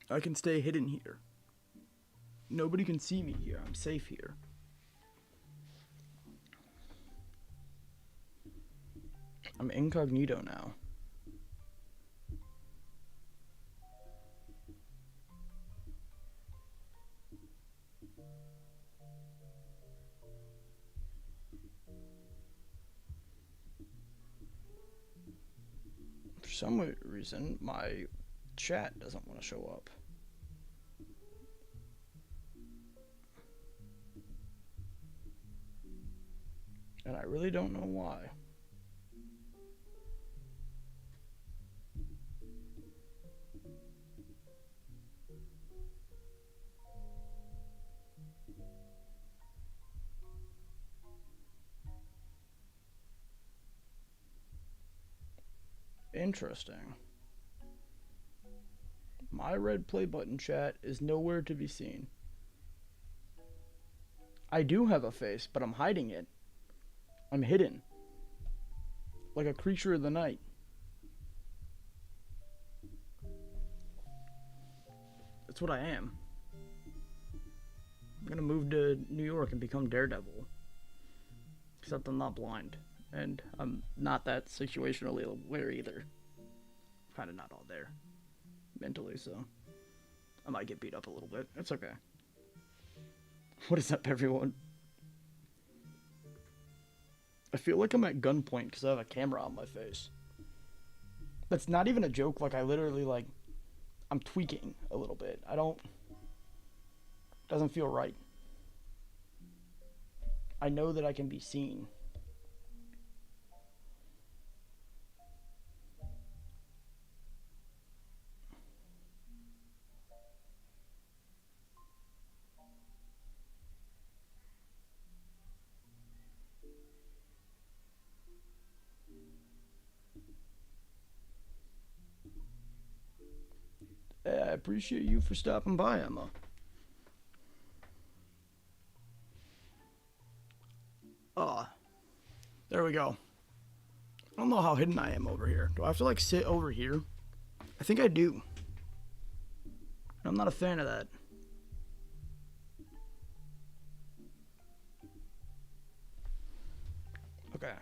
I can stay hidden here. Nobody can see me here. I'm safe here. I'm incognito now. For some reason, my chat doesn't want to show up. And I really don't know why. Interesting. My red play button chat is nowhere to be seen. I do have a face, but I'm hiding it. I'm hidden. Like a creature of the night. That's what I am. I'm gonna move to New York and become Daredevil. Except I'm not blind. And I'm not that situationally aware either. Kind of not all there. Mentally, so I might get beat up a little bit. It's okay. What is up, everyone? I feel like I'm at gunpoint because I have a camera on my face. That's not even a joke. Like, I literally, like, I'm tweaking a little bit. I don't... Doesn't feel right. I know that I can be seen. I appreciate you for stopping by, Emma. There we go. I don't know how hidden I am over here. Do I have to, like, sit over here? I think I do. I'm not a fan of that. Okay.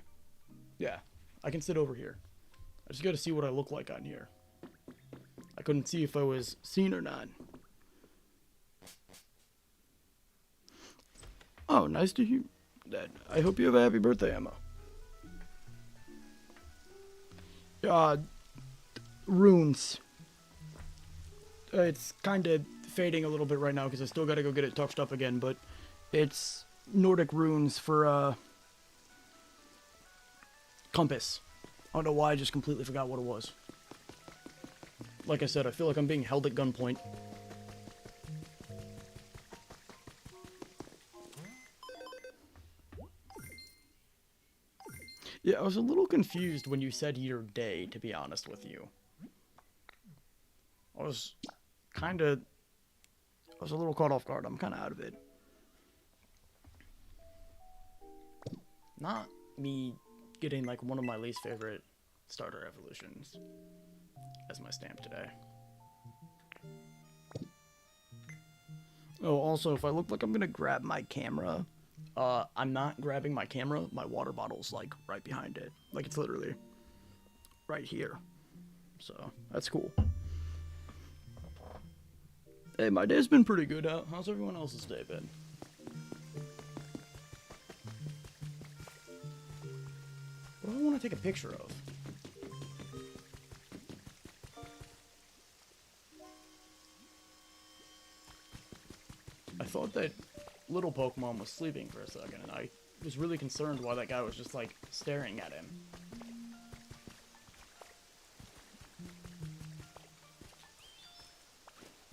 Yeah, I can sit over here. I just gotta see what I look like on here. I couldn't see if I was seen or not. Oh, nice to hear that. I hope you have a happy birthday, Emma. Runes. It's kind of fading a little bit right now because I still gotta go get it touched up again, but it's Nordic runes for, compass. I don't know why, I just completely forgot what it was. Like I said, I feel like I'm being held at gunpoint. Yeah, I was a little confused when you said your day, to be honest with you. I was a little caught off guard. I'm kind of out of it. Not me getting, like, one of my least favorite starter evolutions as my stamp today. Oh, also, if I look like I'm gonna grab my camera, I'm not grabbing my camera. My water bottle's, like, right behind it. Like, it's literally right here. So, that's cool. Hey, my day's been pretty good. How's everyone else's day been? What do I want to take a picture of? I thought that little Pokemon was sleeping for a second, and I was really concerned why that guy was just, like, staring at him.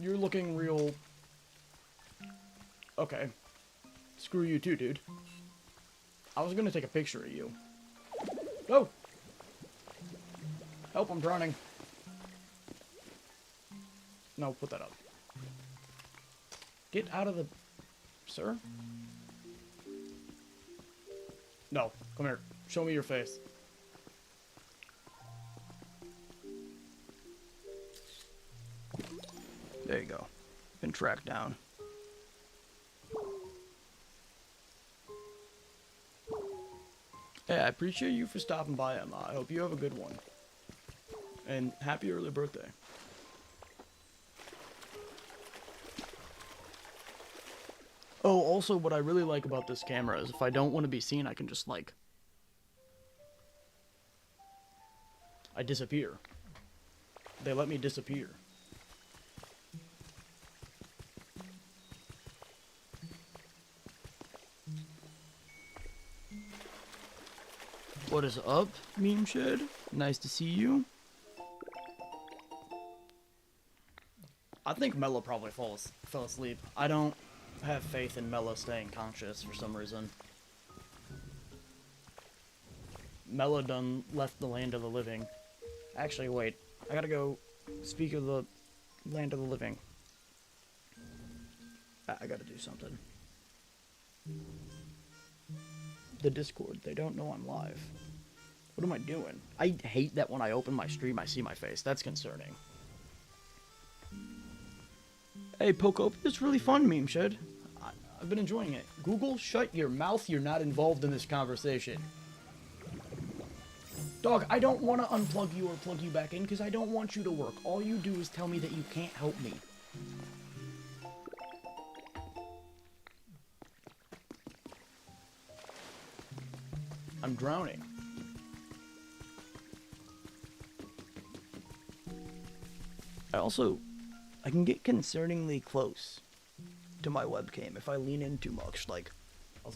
You're looking real... Okay. Screw you too, dude. I was gonna take a picture of you. Oh! Help, I'm drowning. No, put that up. Get out of the... Sir? No, come here. Show me your face. There you go. Been tracked down. Hey, I appreciate you for stopping by, Emma. I hope you have a good one. And happy early birthday. Oh, also, what I really like about this camera is if I don't want to be seen, I can just, like... I disappear. They let me disappear. What is up, Meme Shed? Nice to see you. I think Mello probably fell asleep. I don't have faith in Mello staying conscious for some reason. Mello done left the land of the living. Actually, wait. I gotta go speak of the land of the living. I gotta do something. The Discord, they don't know I'm live. What am I doing? I hate that when I open my stream, I see my face. That's concerning. Hey, Pokopia, it's really fun, Meme Shed. I've been enjoying it. Google, shut your mouth. You're not involved in this conversation. Dog, I don't want to unplug you or plug you back in because I don't want you to work. All you do is tell me that you can't help me. I'm drowning. I can get concerningly close to my webcam if I lean in too much. Like, I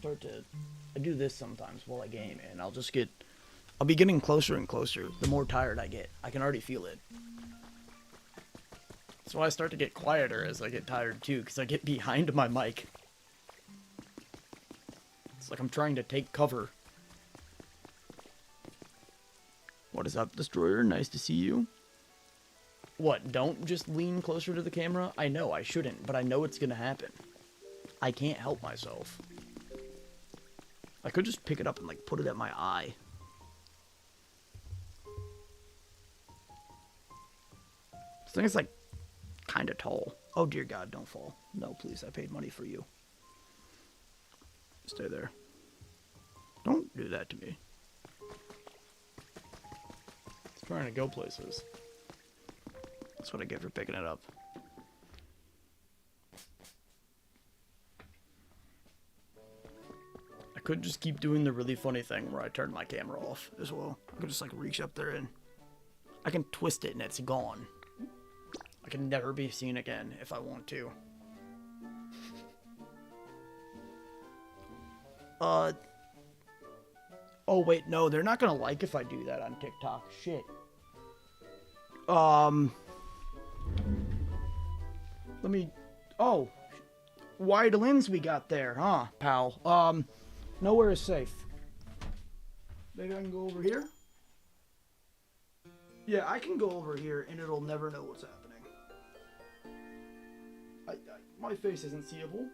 do this sometimes while I game, and I'll be getting closer and closer the more tired I get. I can already feel it. That's why I start to get quieter as I get tired too, because I get behind my mic. It's like I'm trying to take cover. What is up, Destroyer? Nice to see you. What, don't just lean closer to the camera? I know I shouldn't, but I know it's gonna happen. I can't help myself. I could just pick it up and, like, put it at my eye. This thing is, like, kinda tall. Oh, dear God, don't fall. No, please, I paid money for you. Stay there. Don't do that to me. It's trying to go places. That's what I get for picking it up. I could just keep doing the really funny thing where I turn my camera off as well. I could just like reach up there and I can twist it and it's gone. I can never be seen again if I want to. Oh wait, no, they're not gonna like if I do that on TikTok. Shit. Let me... Oh. Wide lens we got there, huh, pal? Nowhere is safe. Maybe I can go over here? Yeah, I can go over here and it'll never know what's happening. My face isn't seeable.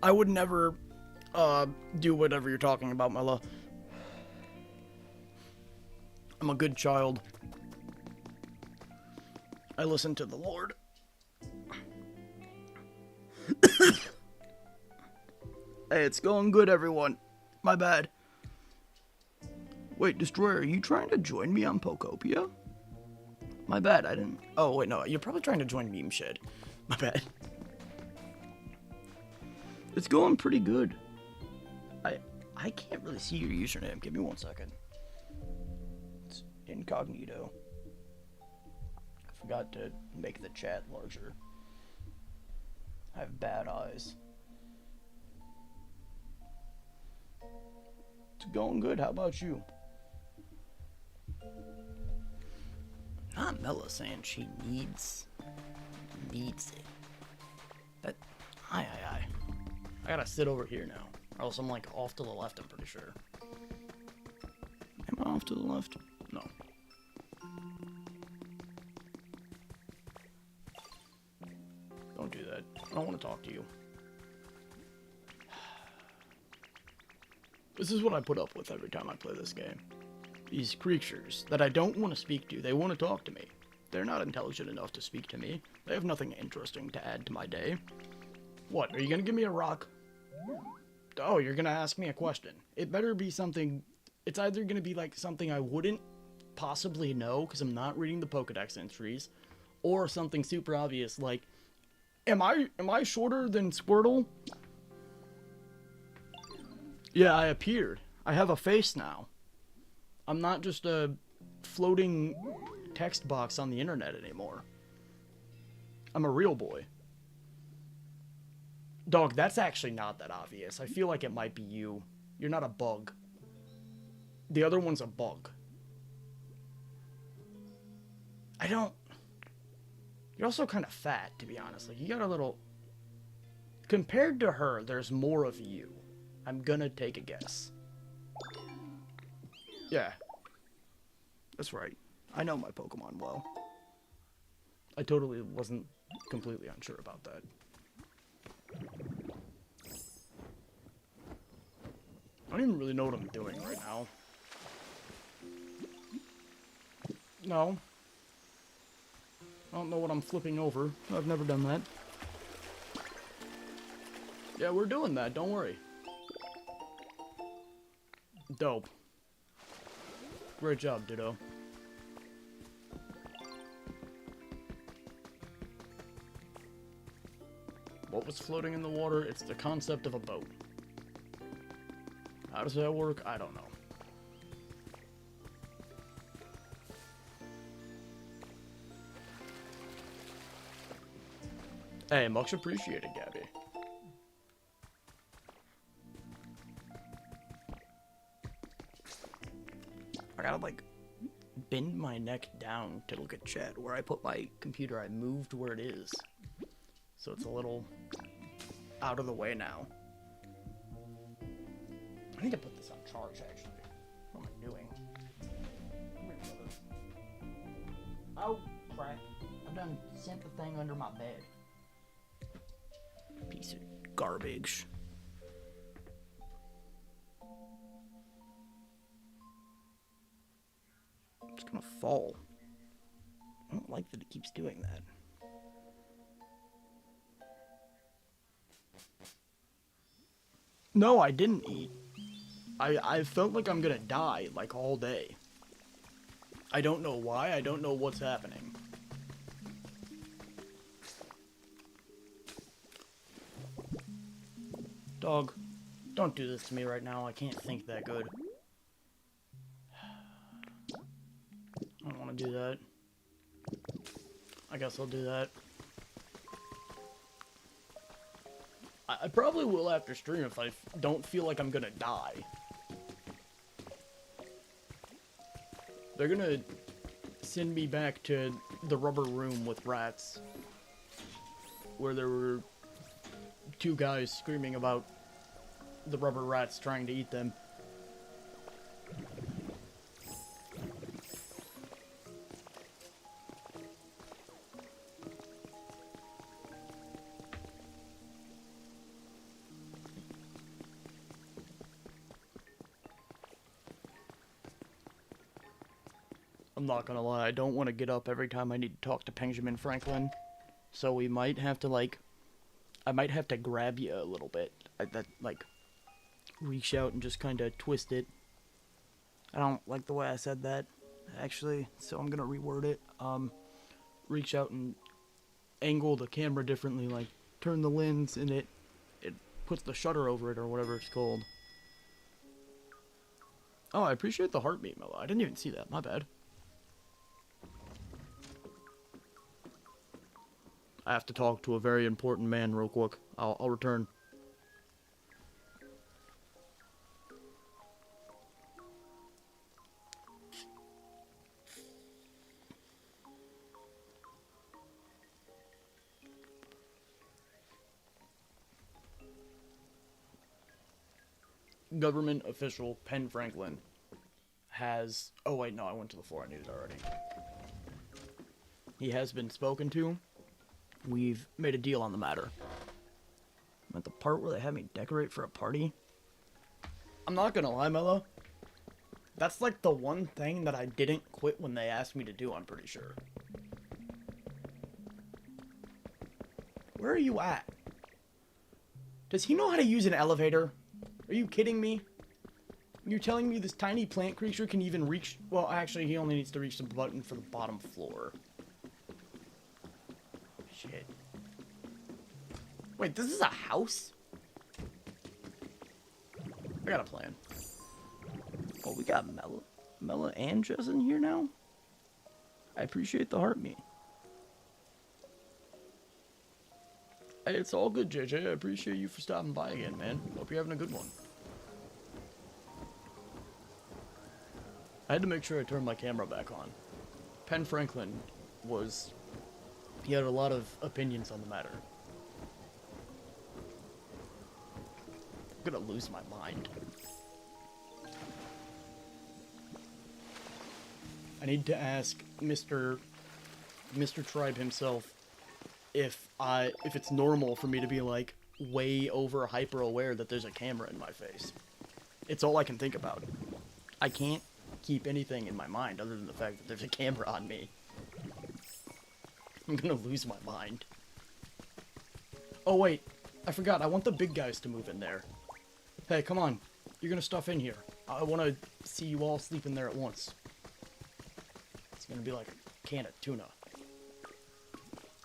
I would never, do whatever you're talking about, my love. I'm a good child. I listen to the Lord. Hey, it's going good, everyone. My bad. Wait, Destroyer, are you trying to join me on Pokopia? My bad, I didn't... Oh, wait, no, you're probably trying to join Meme Shed. My bad. It's going pretty good. I can't really see your username. Give me 1 second. It's incognito. I forgot to make the chat larger. I have bad eyes. It's going good. How about you? Not Mella saying she needs it. That... Aye. I gotta sit over here now, or else I'm like off to the left, I'm pretty sure. off to the left? No. Don't do that. I don't want to talk to you. This is what I put up with every time I play this game. These creatures that I don't want to speak to, they want to talk to me. They're not intelligent enough to speak to me. They have nothing interesting to add to my day. What, are you gonna give me a rock? Oh, you're gonna ask me a question. It better be something... It's either gonna be like something I wouldn't possibly know, because I'm not reading the Pokedex entries, or something super obvious like, Am I shorter than Squirtle? Yeah, I appeared. I have a face now. I'm not just a floating text box on the internet anymore. I'm a real boy. Dog, that's actually not that obvious. I feel like it might be you. You're not a bug. The other one's a bug. I don't... You're also kind of fat, to be honest. Like, you got a little... Compared to her, there's more of you. I'm gonna take a guess. Yeah. That's right. I know my Pokemon well. I totally wasn't completely unsure about that. I don't even really know what I'm doing right now. No. I don't know what I'm flipping over. I've never done that. Yeah, we're doing that. Don't worry. Dope. Great job, Ditto. What was floating in the water? It's the concept of a boat. How does that work? I don't know. Hey, much appreciated, Gabby. I gotta, like, bend my neck down to look at chat. Where I put my computer, I moved where it is. So it's a little out of the way now. I need to put this on charge, actually. What am I doing? Come here, brother. Oh, crap. I've done sent the thing under my bed. Piece of garbage. It's gonna fall. I don't like that it keeps doing that. No, I didn't eat. I felt like I'm gonna die, like, all day. I don't know why, I don't know what's happening. Dog, don't do this to me right now, I can't think that good. I don't want to do that. I guess I'll do that. I probably will after stream if I don't feel like I'm gonna die. They're gonna send me back to the rubber room with rats, where there were two guys screaming about the rubber rats trying to eat them. I'm not gonna lie, I don't want to get up every time I need to talk to Benjamin Franklin. So we might have to, like... I might have to grab you a little bit. Reach out and just kind of twist it. I don't like the way I said that, actually, so I'm gonna reword it. Reach out and angle the camera differently, like, turn the lens and it puts the shutter over it, or whatever it's called. Oh, I appreciate the heartbeat, Mello. I didn't even see that, my bad. I have to talk to a very important man real quick. I'll return. Government official Penn Franklin. has... Oh, wait, no, I went to the floor. I knew it already. He has been spoken to. We've made a deal on the matter. I'm at the part where they had me decorate for a party. I'm not gonna lie, Mella. That's like the one thing that I didn't quit when they asked me to do, I'm pretty sure. Where are you at? Does he know how to use an elevator? Are you kidding me? You're telling me this tiny plant creature can even reach... Well, actually, he only needs to reach the button for the bottom floor. Shit. Wait, this is a house? I got a plan. Oh, we got Mella and Jess in here now? I appreciate the heart me. Hey, it's all good, JJ. I appreciate you for stopping by again, man. Hope you're having a good one. I had to make sure I turned my camera back on. Penn Franklin was... He had a lot of opinions on the matter. I'm gonna lose my mind. I need to ask Mr. Tribe himself if it's normal for me to be like way over hyper aware that there's a camera in my face. It's all I can think about. I can't keep anything in my mind other than the fact that there's a camera on me. I'm gonna lose my mind. Oh wait, I forgot. I want the big guys to move in there. Hey, come on. You're gonna stuff in here. I want to see you all sleep in there at once. It's gonna be like a can of tuna.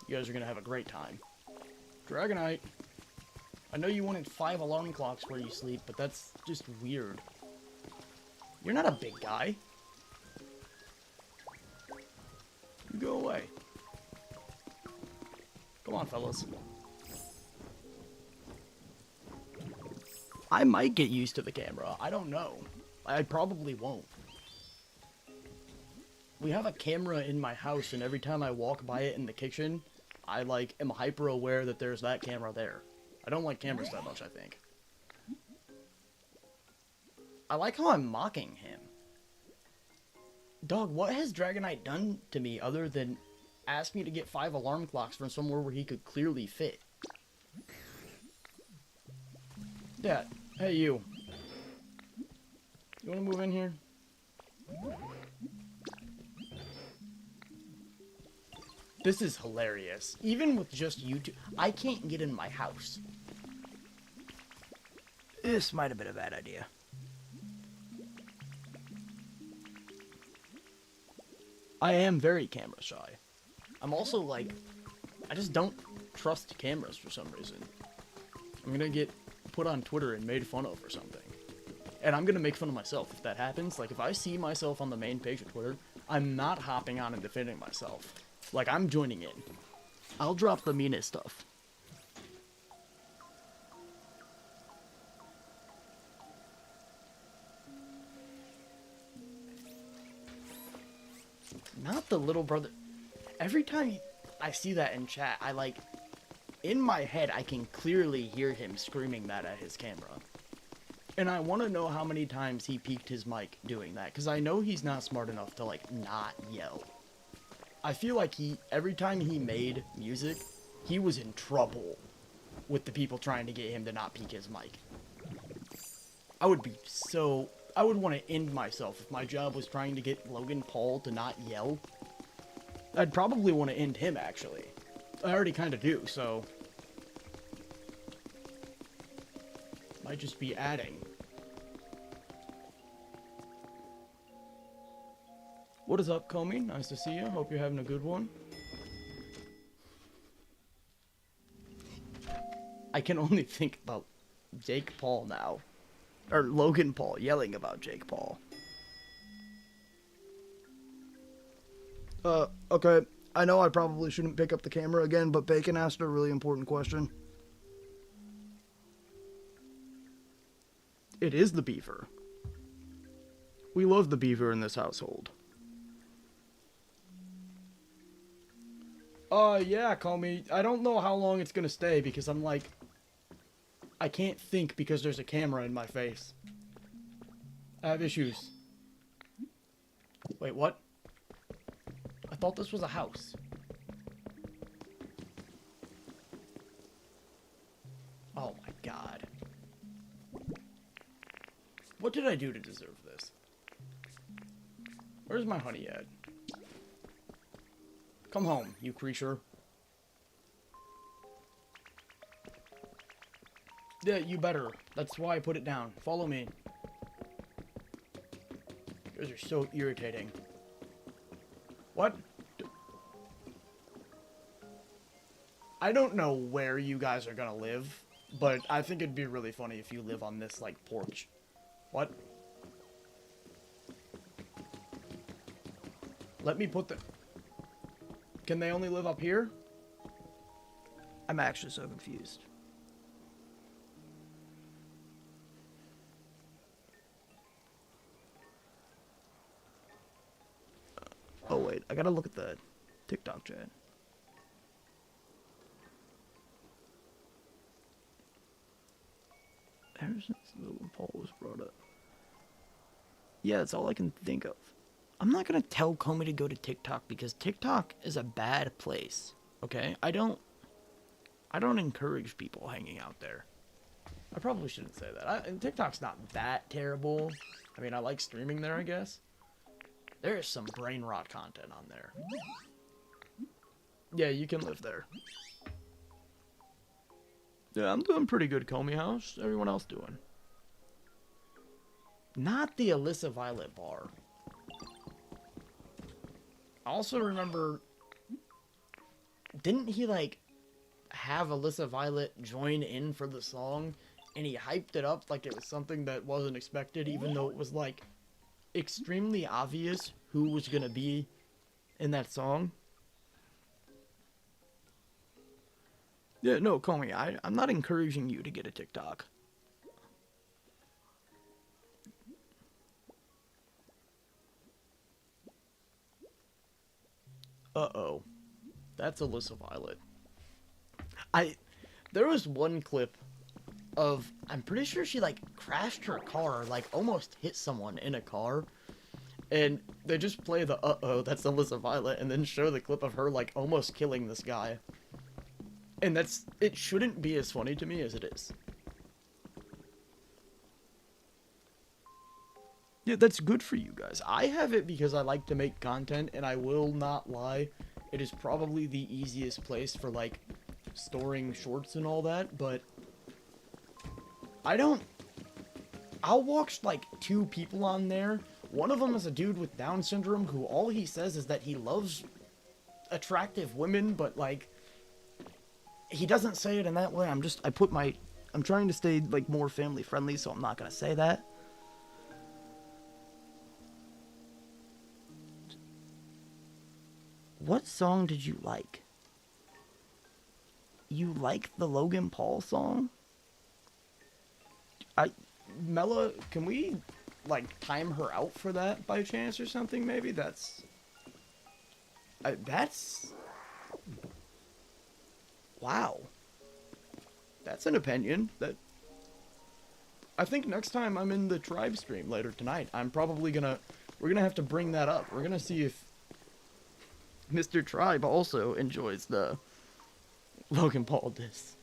You guys are gonna have a great time. Dragonite. I know you wanted 5 alarm clocks where you sleep, but that's just weird. You're not a big guy. You go away. Come on, fellas. I might get used to the camera. I don't know. I probably won't. We have a camera in my house, and every time I walk by it in the kitchen, I, like, am hyper aware that there's that camera there. I don't like cameras that much, I think. I like how I'm mocking him. Dog, what has Dragonite done to me other than ask me to get 5 alarm clocks from somewhere where he could clearly fit? Dad, hey you. You wanna move in here? This is hilarious. Even with just you two, I can't get in my house. This might have been a bad idea. I am very camera shy. I'm also like, I just don't trust cameras for some reason. I'm gonna get put on Twitter and made fun of or something. And I'm gonna make fun of myself if that happens. Like, if I see myself on the main page of Twitter, I'm not hopping on and defending myself. Like, I'm joining in. I'll drop the meanest stuff. Not the little brother. Every time I see that in chat, I like... In my head, I can clearly hear him screaming that at his camera. And I want to know how many times he peaked his mic doing that, because I know he's not smart enough to, like, not yell. I feel like every time he made music, he was in trouble with the people trying to get him to not peak his mic. I would want to end myself if my job was trying to get Logan Paul to not yell. I'd probably want to end him, actually. I already kind of do, so... Might just be adding. What is up, Comey? Nice to see you. Hope you're having a good one. I can only think about Jake Paul now. Or Logan Paul yelling about Jake Paul. Okay. I know I probably shouldn't pick up the camera again, but Bacon asked a really important question. It is the beaver. We love the beaver in this household. Yeah, call me. I don't know how long it's gonna stay because I'm like... I can't think because there's a camera in my face. I have issues. Wait, what? I thought this was a house. Oh my god. What did I do to deserve this? Where's my honey at? Come home, you creature. Yeah, you better. That's why I put it down. Follow me. You guys are so irritating. What? I don't know where you guys are gonna live, but I think it'd be really funny if you live on this, like, porch. What? Let me put the... Can they only live up here? I'm actually so confused. Oh, wait. I gotta look at the TikTok chat. Ever since Logan Paul was brought up. Yeah, that's all I can think of. I'm not gonna tell Comey to go to TikTok because TikTok is a bad place. Okay? I don't encourage people hanging out there. I probably shouldn't say that. And TikTok's not that terrible. I mean, I like streaming there, I guess. There is some brain rot content on there. Yeah, you can live there. Yeah, I'm doing pretty good, Comey. How's everyone else doing? Not the Alyssa Violet bar. I also remember... Didn't he, like, have Alyssa Violet join in for the song? And he hyped it up like it was something that wasn't expected, even though it was, like, extremely obvious who was gonna be in that song. Yeah, no, Comey, I'm not encouraging you to get a TikTok. Uh-oh. That's Alyssa Violet. There was one clip of, I'm pretty sure she, like, crashed her car, like, almost hit someone in a car. And they just play the uh-oh, that's Alyssa Violet, and then show the clip of her, like, almost killing this guy. And it shouldn't be as funny to me as it is. Yeah, that's good for you guys. I have it because I like to make content, and I will not lie. It is probably the easiest place for, like, storing shorts and all that, but I'll watch, like, 2 people on there. One of them is a dude with Down syndrome who all he says is that he loves attractive women, but, like, he doesn't say it in that way. I'm trying to stay, like, more family friendly, so I'm not gonna say that. What song did you like? You like the Logan Paul song? Mela, can we, like, time her out for that by chance or something, maybe? That's... Wow. That's an opinion. I think next time I'm in the Tribe stream later tonight, we're gonna have to bring that up. We're gonna see if Mr. Tribe also enjoys the Logan Paul diss.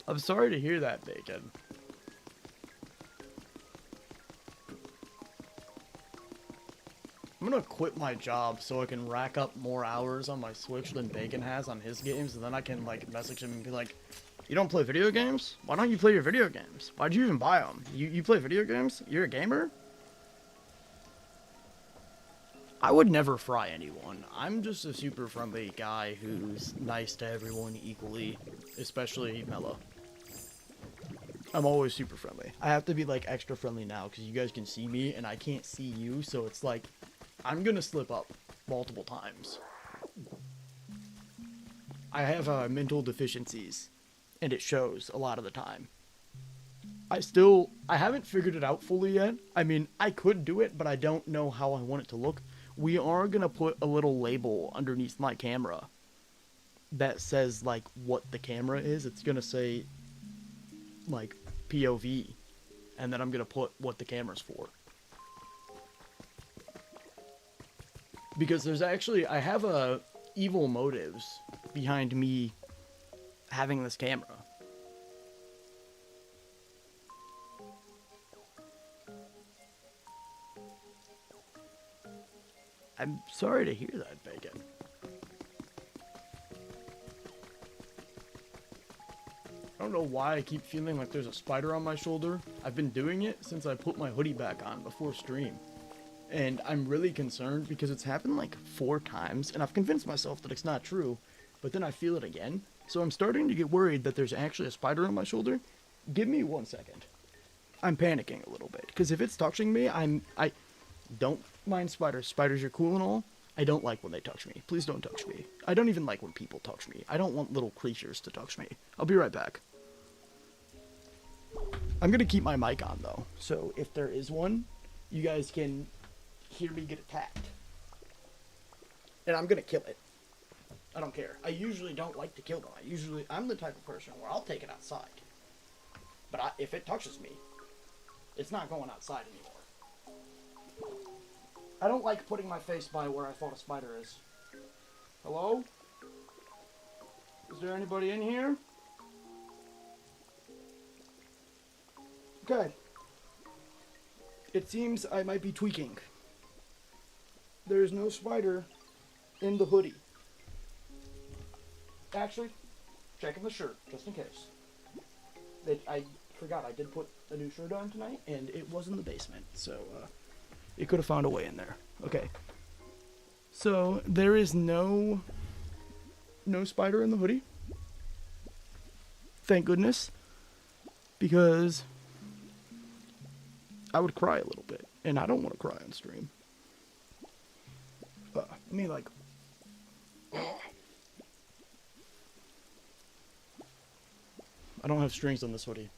I'm sorry to hear that, Bacon. I'm gonna quit my job so I can rack up more hours on my Switch than Bacon has on his games, and then I can, like, message him and be like, you don't play video games? Why don't you play your video games? Why'd you even buy them? You play video games? You're a gamer? I would never fry anyone. I'm just a super friendly guy who's nice to everyone equally, especially Mela. I'm always super friendly. I have to be, like, extra friendly now because you guys can see me and I can't see you, so it's like, I'm gonna slip up multiple times. I have mental deficiencies, and it shows a lot of the time. I haven't figured it out fully yet. I mean, I could do it, but I don't know how I want it to look. We are gonna put a little label underneath my camera that says, like, what the camera is. It's gonna say, like, POV, and then I'm gonna put what the camera's for. Because there's actually, I have evil motives behind me having this camera. I'm sorry to hear that, Bacon. I don't know why I keep feeling like there's a spider on my shoulder. I've been doing it since I put my hoodie back on before stream. And I'm really concerned because it's happened like 4 times, and I've convinced myself that it's not true, but then I feel it again. So I'm starting to get worried that there's actually a spider on my shoulder. Give me 1 second. I'm panicking a little bit, because if it's touching me, I don't mind spiders. Spiders are cool and all. I don't like when they touch me. Please don't touch me. I don't even like when people touch me. I don't want little creatures to touch me. I'll be right back. I'm gonna keep my mic on though, so if there is one, you guys can hear me get attacked. And I'm gonna kill it. I don't care. I usually don't like to kill them. I'm the type of person where I'll take it outside. But if it touches me, it's not going outside anymore. I don't like putting my face by where I thought a spider is. Hello? Is there anybody in here? Okay. It seems I might be tweaking. There's no spider in the hoodie. Actually, checking the shirt, just in case. I forgot I did put a new shirt on tonight, and it was in the basement, so it could have found a way in there. Okay. So there is no spider in the hoodie. Thank goodness. Because I would cry a little bit, and I don't want to cry on stream. I mean, like, I don't have strings on this hoodie.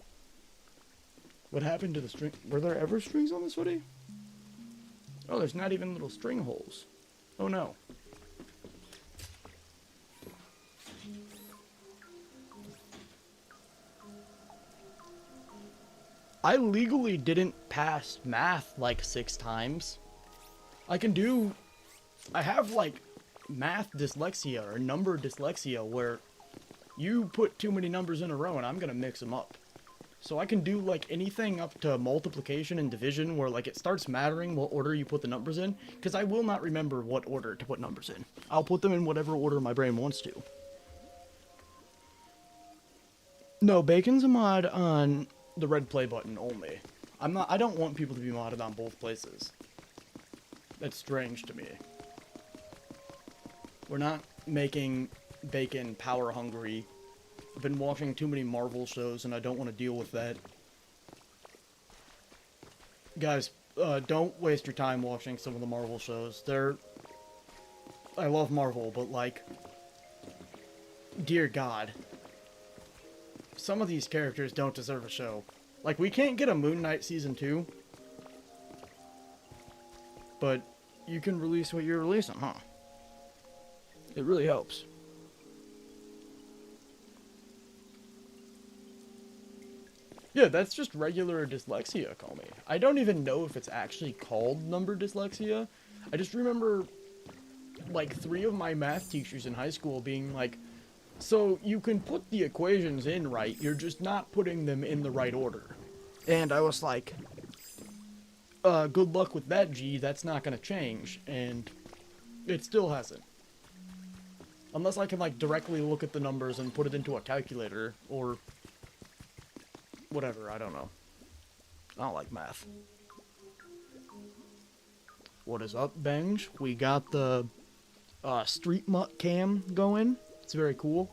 What happened to the string? Were there ever strings on this hoodie? Oh, there's not even little string holes. Oh no. I legally didn't pass math like 6 times. I have like math dyslexia or number dyslexia where you put too many numbers in a row and I'm gonna mix them up. So I can do like anything up to multiplication and division where like it starts mattering what order you put the numbers in, because I will not remember what order to put numbers in. I'll put them in whatever order my brain wants to. No, Bacon's a mod on the red play button only. I don't want people to be modded on both places. That's strange to me. We're not making Bacon power hungry. I've been watching too many Marvel shows and I don't want to deal with that. Guys, don't waste your time watching some of the Marvel shows. I love Marvel, but like, dear God. Some of these characters don't deserve a show. Like, we can't get a Moon Knight Season 2. But you can release what you're releasing, huh? It really helps. Yeah, that's just regular dyslexia, call me. I don't even know if it's actually called number dyslexia. I just remember, like, 3 of my math teachers in high school being like, so you can put the equations in right, you're just not putting them in the right order. And I was like, good luck with that, G, that's not gonna change. And it still hasn't. Unless I can, like, directly look at the numbers and put it into a calculator, or whatever, I don't know. I don't like math. What is up, Benj? We got the Street Mutt cam going. It's very cool.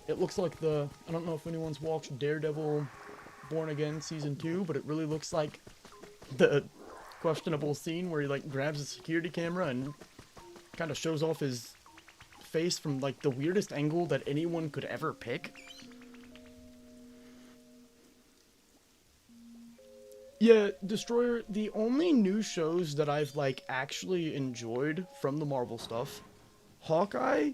It looks like I don't know if anyone's watched Daredevil Born Again Season 2, but it really looks like the questionable scene where he, like, grabs a security camera and kind of shows off his face from, like, the weirdest angle that anyone could ever pick. Yeah, Destroyer, the only new shows that I've, like, actually enjoyed from the Marvel stuff, Hawkeye,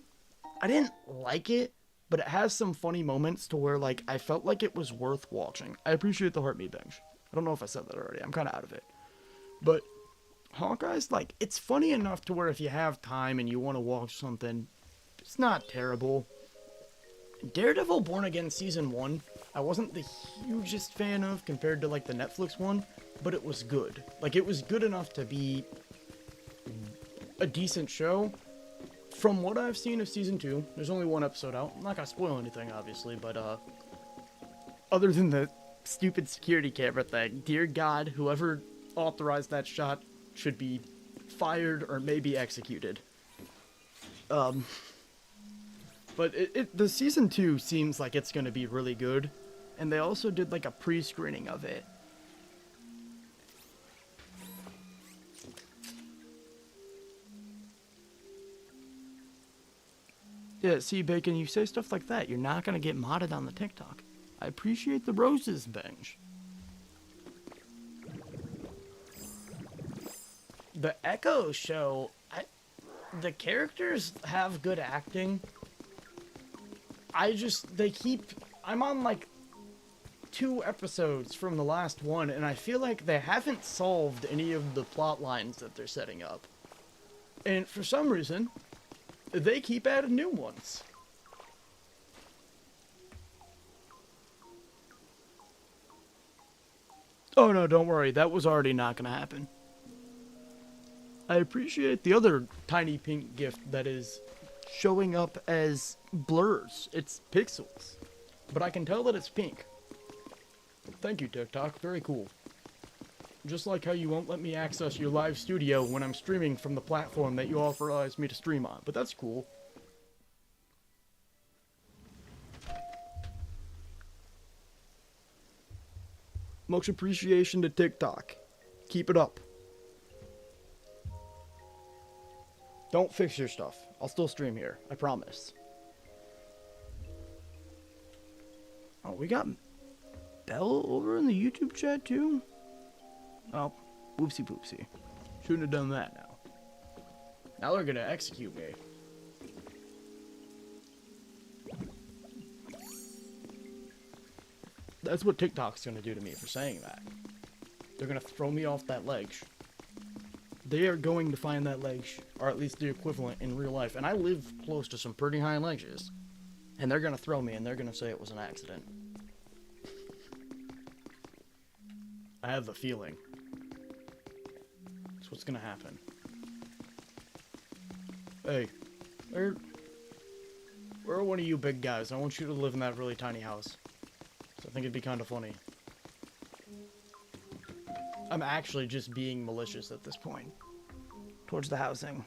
I didn't like it, but it has some funny moments to where, like, I felt like it was worth watching. I appreciate the Heart Me Binge. I don't know if I said that already. I'm kind of out of it. But Hawkeye's, like, it's funny enough to where if you have time and you want to watch something, it's not terrible. Daredevil Born Again Season 1, I wasn't the hugest fan of compared to, like, the Netflix one, but it was good. Like, it was good enough to be a decent show. From what I've seen of Season 2, there's only one episode out. I'm not gonna spoil anything, obviously, but, other than the stupid security camera thing, dear God, whoever authorized that shot should be fired or maybe executed. But the Season 2 seems like it's gonna be really good, and they also did, like, a pre-screening of it. Yeah, see, Bacon, you say stuff like that, you're not gonna get modded on the TikTok. I appreciate the roses, Benj. The Echo show, the characters have good acting. I'm on, like, 2 episodes from the last one, and I feel like they haven't solved any of the plot lines that they're setting up. And for some reason, they keep adding new ones. Oh no, don't worry, that was already not gonna happen. I appreciate the other tiny pink gift that is showing up as blurs. It's pixels. But I can tell that it's pink. Thank you, TikTok. Very cool. Just like how you won't let me access your live studio when I'm streaming from the platform that you authorized me to stream on. But that's cool. Much appreciation to TikTok. Keep it up. Don't fix your stuff. I'll still stream here. I promise. Oh, we got Bell over in the YouTube chat too? Oh, whoopsie poopsie. Shouldn't have done that now. Now they're gonna execute me. That's what TikTok's gonna do to me for saying that. They're gonna throw me off that ledge. They are going to find that ledge, or at least the equivalent in real life. And I live close to some pretty high ledges. And they're gonna throw me and they're gonna say it was an accident. I have the feeling. That's what's gonna happen. Hey, where are one of you big guys? I want you to live in that really tiny house. So I think it'd be kind of funny. I'm actually just being malicious at this point. Towards the housing.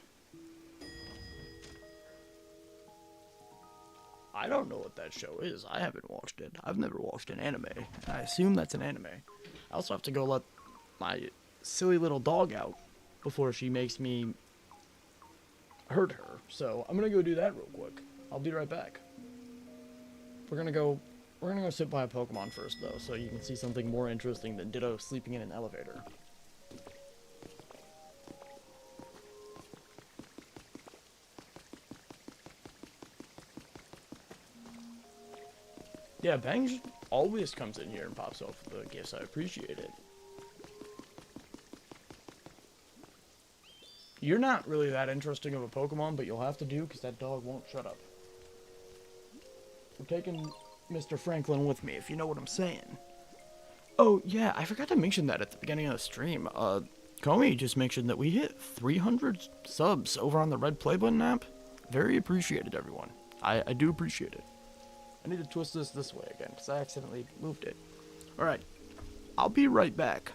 I don't know what that show is. I haven't watched it. I've never watched an anime. I assume that's an anime. I also have to go let my silly little dog out before she makes me hurt her. So I'm gonna go do that real quick. I'll be right back. We're gonna go sit by a Pokemon first though, so you can see something more interesting than Ditto sleeping in an elevator. Yeah, Bang always comes in here and pops off the gifts. I appreciate it. You're not really that interesting of a Pokemon, but you'll have to do because that dog won't shut up. I'm taking Mr. Franklin with me, if you know what I'm saying. Oh, yeah, I forgot to mention that at the beginning of the stream. Komi just mentioned that we hit 300 subs over on the Red Play Button app. Very appreciated, everyone. I do appreciate it. I need to twist this way again, because I accidentally moved it. Alright, I'll be right back.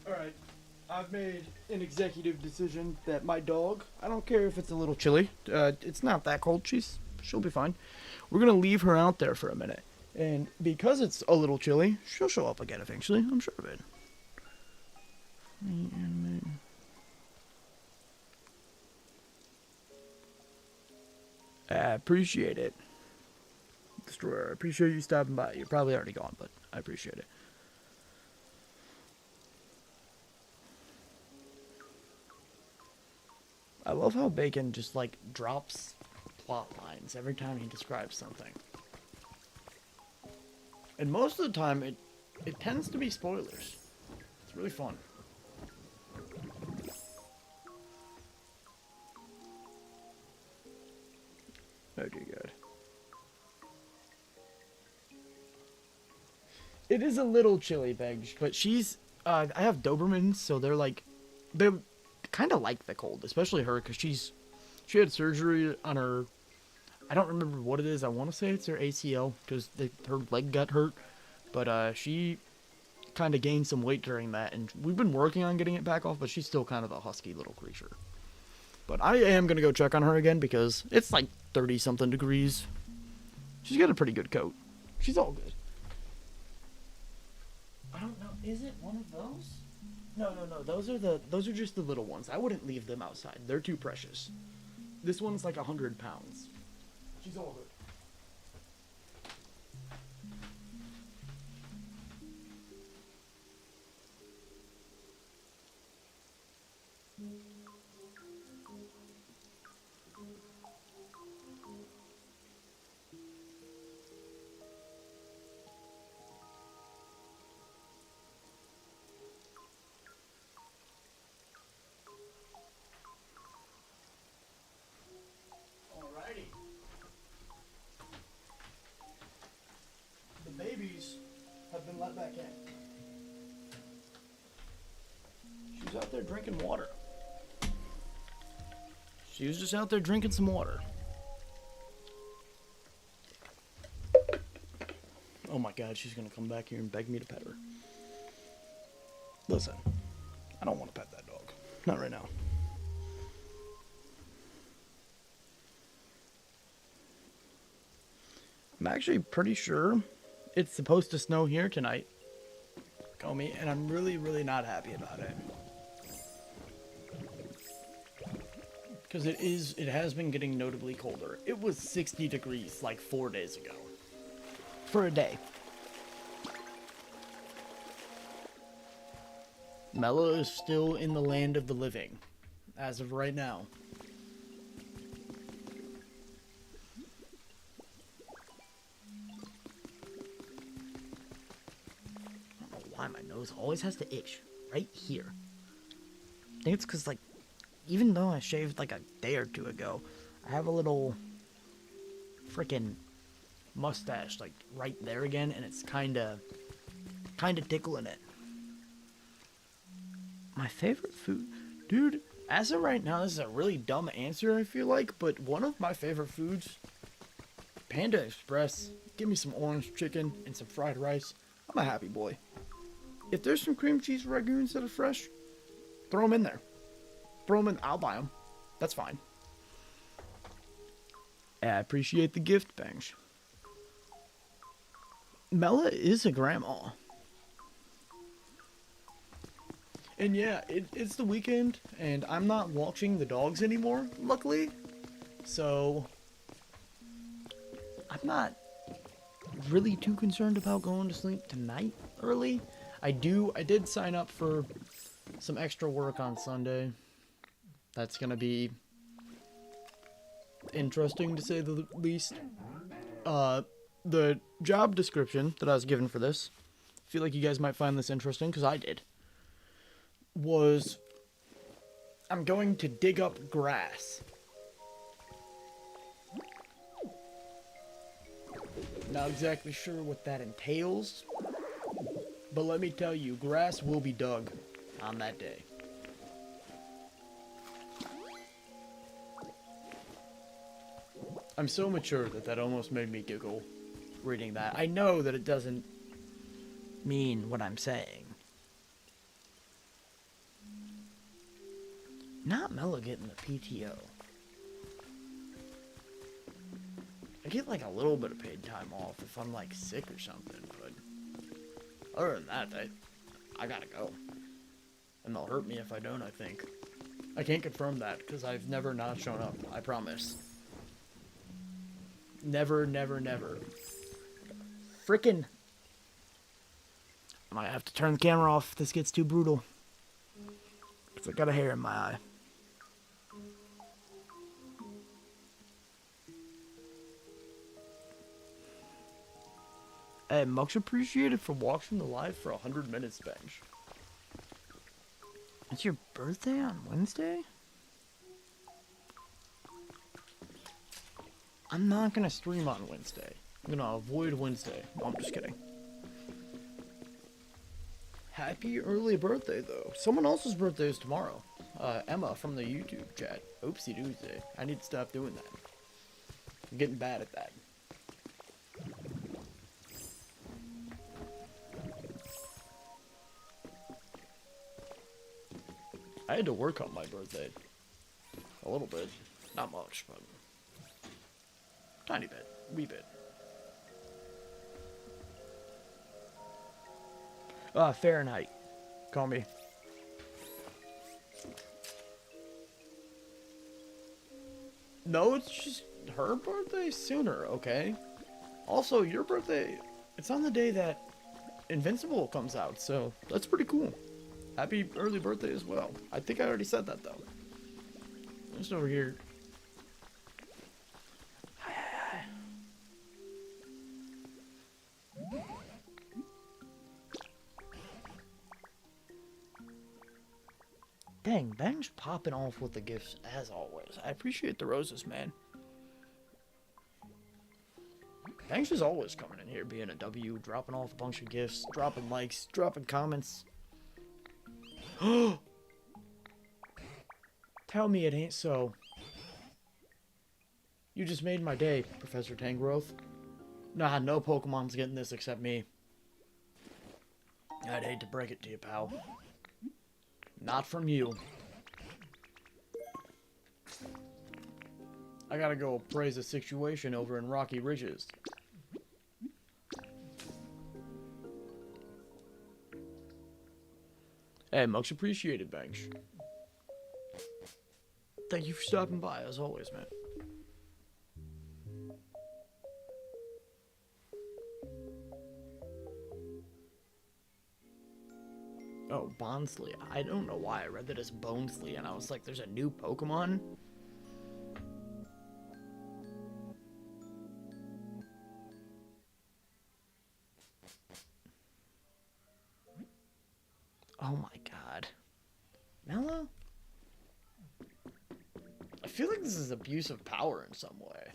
Alright, I've made an executive decision that my dog, I don't care if it's a little chilly, it's not that cold, she'll be fine. We're gonna leave her out there for a minute. And because it's a little chilly, she'll show up again eventually, I'm sure of it. I appreciate it. Destroyer, I appreciate you stopping by. You're probably already gone, but I appreciate it. I love how Bacon just, like, drops plot lines every time he describes something. And most of the time, it tends to be spoilers. It's really fun. Oh, dear God. It is a little chilly, Begs, but she's, I have Dobermans, so they're kind of like the cold, especially her, because she had surgery on her, I don't remember what it is, I want to say it's her ACL, because her leg got hurt, but she kind of gained some weight during that, and we've been working on getting it back off, but she's still kind of a husky little creature. But I am going to go check on her again, because it's like 30-something degrees. She's got a pretty good coat. She's all good. I don't know, is it one of those? No, those are just the little ones. I wouldn't leave them outside. They're too precious. This one's like 100 pounds. She's all good. Babies have been let back in. She's out there drinking water. She was just out there drinking some water. Oh my God, she's gonna come back here and beg me to pet her. Listen, I don't want to pet that dog. Not right now. I'm actually pretty sure it's supposed to snow here tonight, Comey, and I'm really, really not happy about it. Because it has been getting notably colder. It was 60 degrees like 4 days ago. For a day. Mella is still in the land of the living, as of right now. Why my nose always has to itch right here. I think it's because, like, even though I shaved like a day or two ago, I have a little freaking mustache like right there again, and it's kind of tickling it. My favorite food, dude, as of right now, this is a really dumb answer, I feel like, but one of my favorite foods, Panda Express. Give me some orange chicken and some fried rice. I'm a happy boy. If there's some cream cheese ragoons that are fresh, throw them in there. Throw them in. I'll buy them. That's fine. I appreciate the gift, Bench. Mella is a grandma. And yeah, it's the weekend, and I'm not watching the dogs anymore, luckily. So, I'm not really too concerned about going to sleep tonight early. I did sign up for some extra work on Sunday. That's gonna be interesting, to say the least. The job description that I was given for this, I feel like you guys might find this interesting, because I did, was I'm going to dig up grass. Not exactly sure what that entails, but let me tell you, grass will be dug on that day. I'm so mature that that almost made me giggle reading that. I know that it doesn't mean what I'm saying. Not Mela getting the PTO. I get like a little bit of paid time off if I'm like sick or something, but other than that, I gotta go. And they'll hurt me if I don't, I think. I can't confirm that because I've never not shown up, I promise. Never, never, never. Frickin'. I might have to turn the camera off if this gets too brutal. Because I got a hair in my eye. Hey, much appreciated for watching the live for 100 minutes, Bench. It's your birthday on Wednesday? I'm not gonna stream on Wednesday. I'm gonna avoid Wednesday. No, I'm just kidding. Happy early birthday, though. Someone else's birthday is tomorrow. Emma from the YouTube chat. Oopsie doopsie. I need to stop doing that. I'm getting bad at that. I had to work on my birthday. A little bit. Not much, but... tiny bit. Wee bit. Fahrenheit. Call me. No, it's just her birthday sooner, okay? Also, your birthday, it's on the day that Invincible comes out, so that's pretty cool. Happy early birthday as well. I think I already said that, though. Just over here. Dang, Ben's popping off with the gifts as always. I appreciate the roses, man. Ben's is always coming in here being a W, dropping off a bunch of gifts, dropping likes, dropping comments. Tell me it ain't so. You just made my day, Professor Tangrowth. Nah, no Pokemon's getting this except me. I'd hate to break it to you, pal. Not from you. I gotta go appraise the situation over in Rocky Ridges. Hey, much appreciated, Banks. Thank you for stopping by, as always, man. Oh, Bonsley. I don't know why I read that as Bonesley, and I was like, there's a new Pokemon? Oh my god. Mello? I feel like this is abuse of power in some way.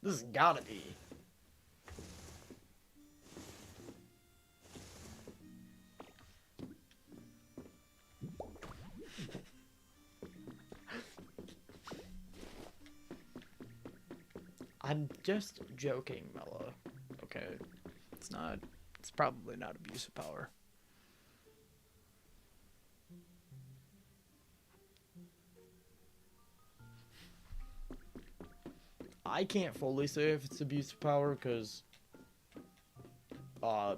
This has gotta be. I'm just joking, Mello. Okay. It's probably not abuse of power. I can't fully say if it's abuse of power, because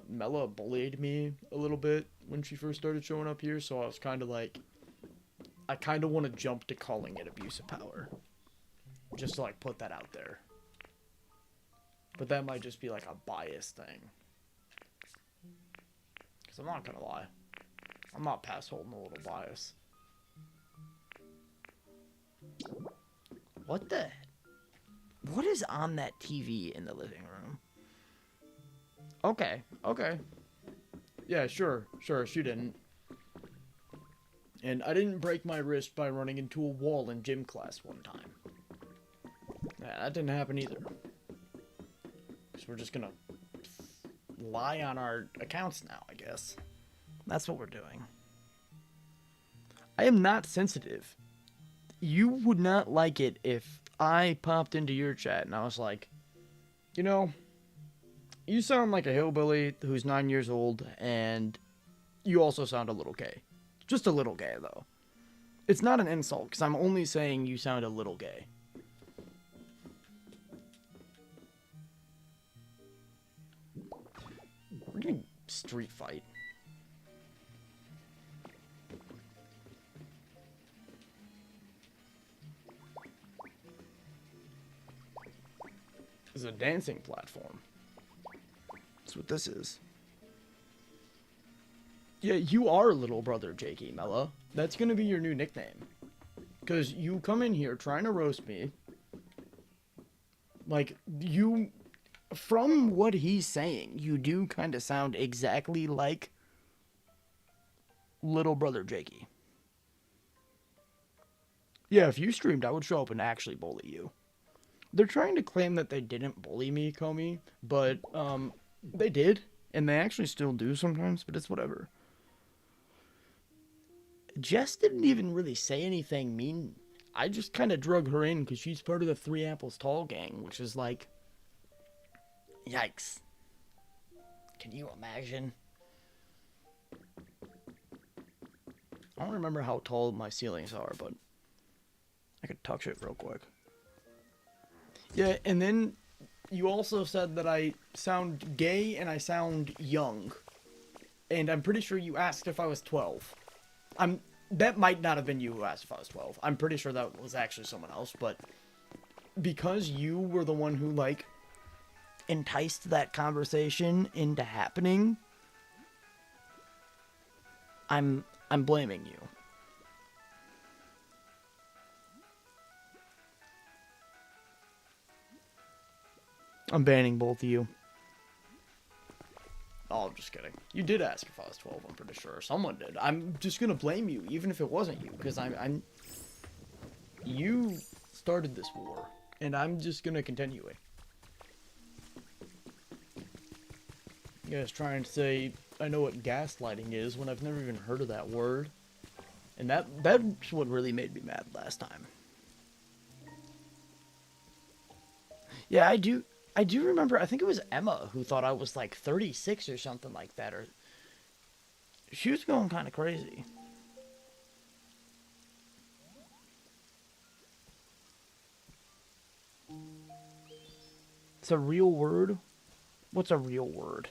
Mela bullied me a little bit when she first started showing up here, so I was kind of like, I kind of want to jump to calling it abuse of power. Just to, like, put that out there. But that might just be, like, a bias thing. Because I'm not gonna lie. I'm not past holding a little bias. What the... What is on that TV in the living room? Okay, okay. Yeah, sure, she didn't. And I didn't break my wrist by running into a wall in gym class one time. Yeah, that didn't happen either. we're just gonna lie on our accounts now, I guess. That's what we're doing. I am not sensitive. You would not like it if I popped into your chat and I was like, you know, you sound like a hillbilly who's 9 years old, and you also sound a little gay. Just a little gay, though. It's not an insult, because I'm only saying you sound a little gay. We're doing street fight. This is a dancing platform. That's what this is. Yeah, you are little brother Jakey Mella. That's gonna be your new nickname. Because you come in here trying to roast me. Like, you... From what he's saying, you do kind of sound exactly like little brother Jakey. Yeah, if you streamed, I would show up and actually bully you. They're trying to claim that they didn't bully me, Comey, but, they did. And they actually still do sometimes, but it's whatever. Jess didn't even really say anything mean. I just kind of drug her in because she's part of the Three Apples Tall gang, which is like... Yikes. Can you imagine? I don't remember how tall my ceilings are, but I could touch it real quick. Yeah, and then you also said that I sound gay and I sound young. And I'm pretty sure you asked if I was 12. That might not have been you who asked if I was 12. I'm pretty sure that was actually someone else, but because you were the one who, like, enticed that conversation into happening, I'm blaming you. I'm banning both of you. Oh, I'm just kidding. You did ask if I was 12, I'm pretty sure. Someone did. I'm just gonna blame you, even if it wasn't you, because I'm... You started this war, and I'm just gonna continue it. You guys trying to say, I know what gaslighting is, when I've never even heard of that word. And that's what really made me mad last time. Yeah, I do remember, I think it was Emma who thought I was like 36 or something like that, or she was going kind of crazy. It's a real word? What's a real word?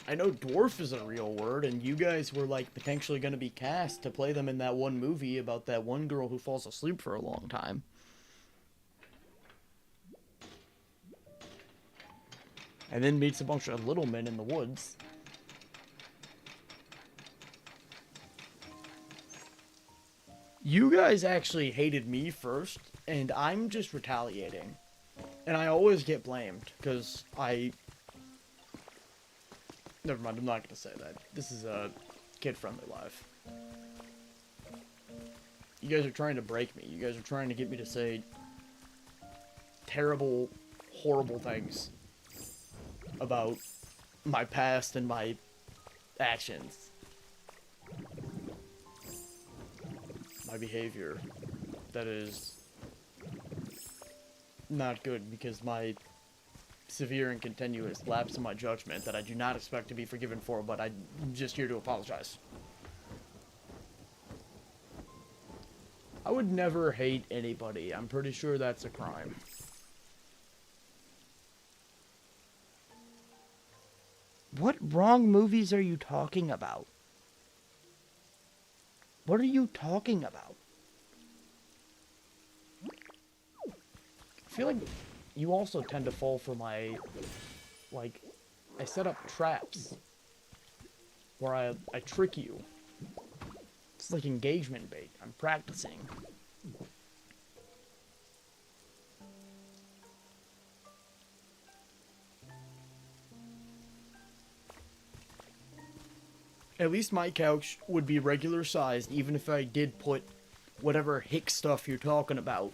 I know dwarf is a real word, and you guys were, like, potentially going to be cast to play them in that one movie about that one girl who falls asleep for a long time. And then meets a bunch of little men in the woods. You guys actually hated me first, and I'm just retaliating. And I always get blamed, because Never mind, I'm not going to say that. This is a kid-friendly live. You guys are trying to break me. You guys are trying to get me to say terrible, horrible things about my past and my actions. My behavior. That is not good because my severe and continuous lapse in my judgment that I do not expect to be forgiven for, but I'm just here to apologize. I would never hate anybody. I'm pretty sure that's a crime. What wrong movies are you talking about? What are you talking about? I feel like you also tend to fall for my, like, I set up traps where I trick you. It's like engagement bait. I'm practicing. At least my couch would be regular sized, even if I did put whatever hick stuff you're talking about.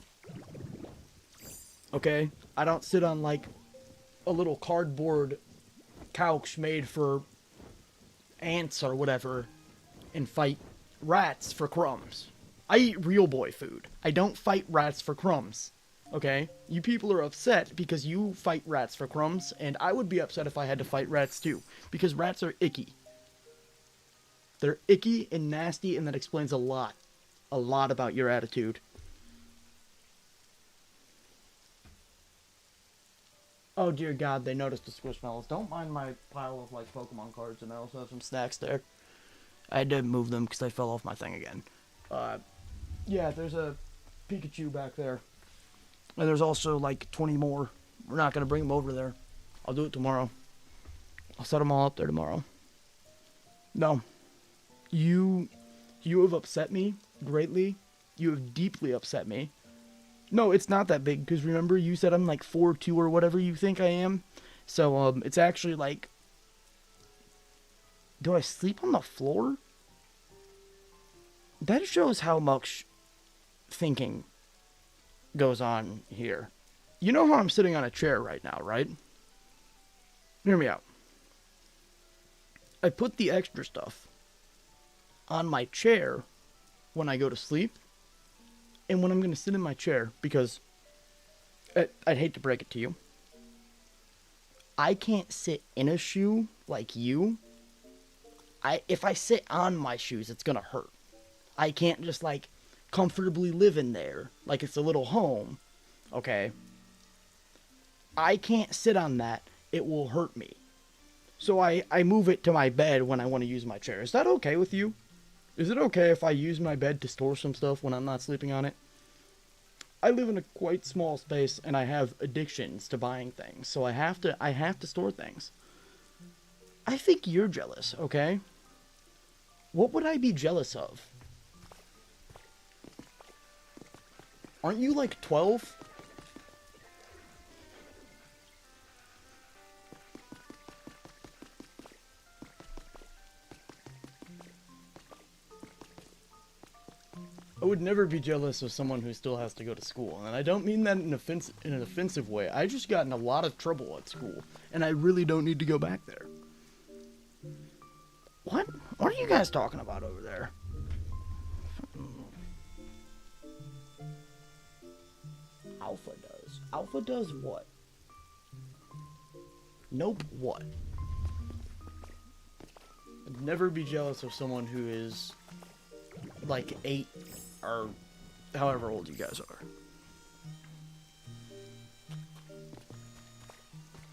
Okay? I don't sit on, like, a little cardboard couch made for ants or whatever and fight rats for crumbs. I eat real boy food. I don't fight rats for crumbs. Okay? You people are upset because you fight rats for crumbs, and I would be upset if I had to fight rats too, because rats are icky. They're icky and nasty, and that explains a lot about your attitude. Oh dear God, they noticed the squishmallows. Don't mind my pile of, like, Pokemon cards, and I also have some snacks there. I had to move them because they fell off my thing again. Yeah, there's a Pikachu back there. And there's also, like, 20 more. We're not going to bring them over there. I'll do it tomorrow. I'll set them all up there tomorrow. No. You have upset me greatly. You have deeply upset me. No, it's not that big, because remember, you said I'm like 4'2" or whatever you think I am. So, it's actually like... Do I sleep on the floor? That shows how much thinking goes on here. You know how I'm sitting on a chair right now, right? Hear me out. I put the extra stuff on my chair when I go to sleep, and when I'm going to sit in my chair, because I'd hate to break it to you, I can't sit in a shoe like you. If I sit on my shoes, it's going to hurt. I can't just, like, comfortably live in there like it's a little home, okay? I can't sit on that. It will hurt me. So I move it to my bed when I want to use my chair. Is that okay with you? Is it okay if I use my bed to store some stuff when I'm not sleeping on it? I live in a quite small space, and I have addictions to buying things, so I have to store things. I think you're jealous, okay? What would I be jealous of? Aren't you like 12? I would never be jealous of someone who still has to go to school, and I don't mean that in an offensive way. I just got in a lot of trouble at school, and I really don't need to go back there. What? What are you guys talking about over there? Alpha does. Alpha does what? Nope, what? I'd never be jealous of someone who is like 8 or however old you guys are.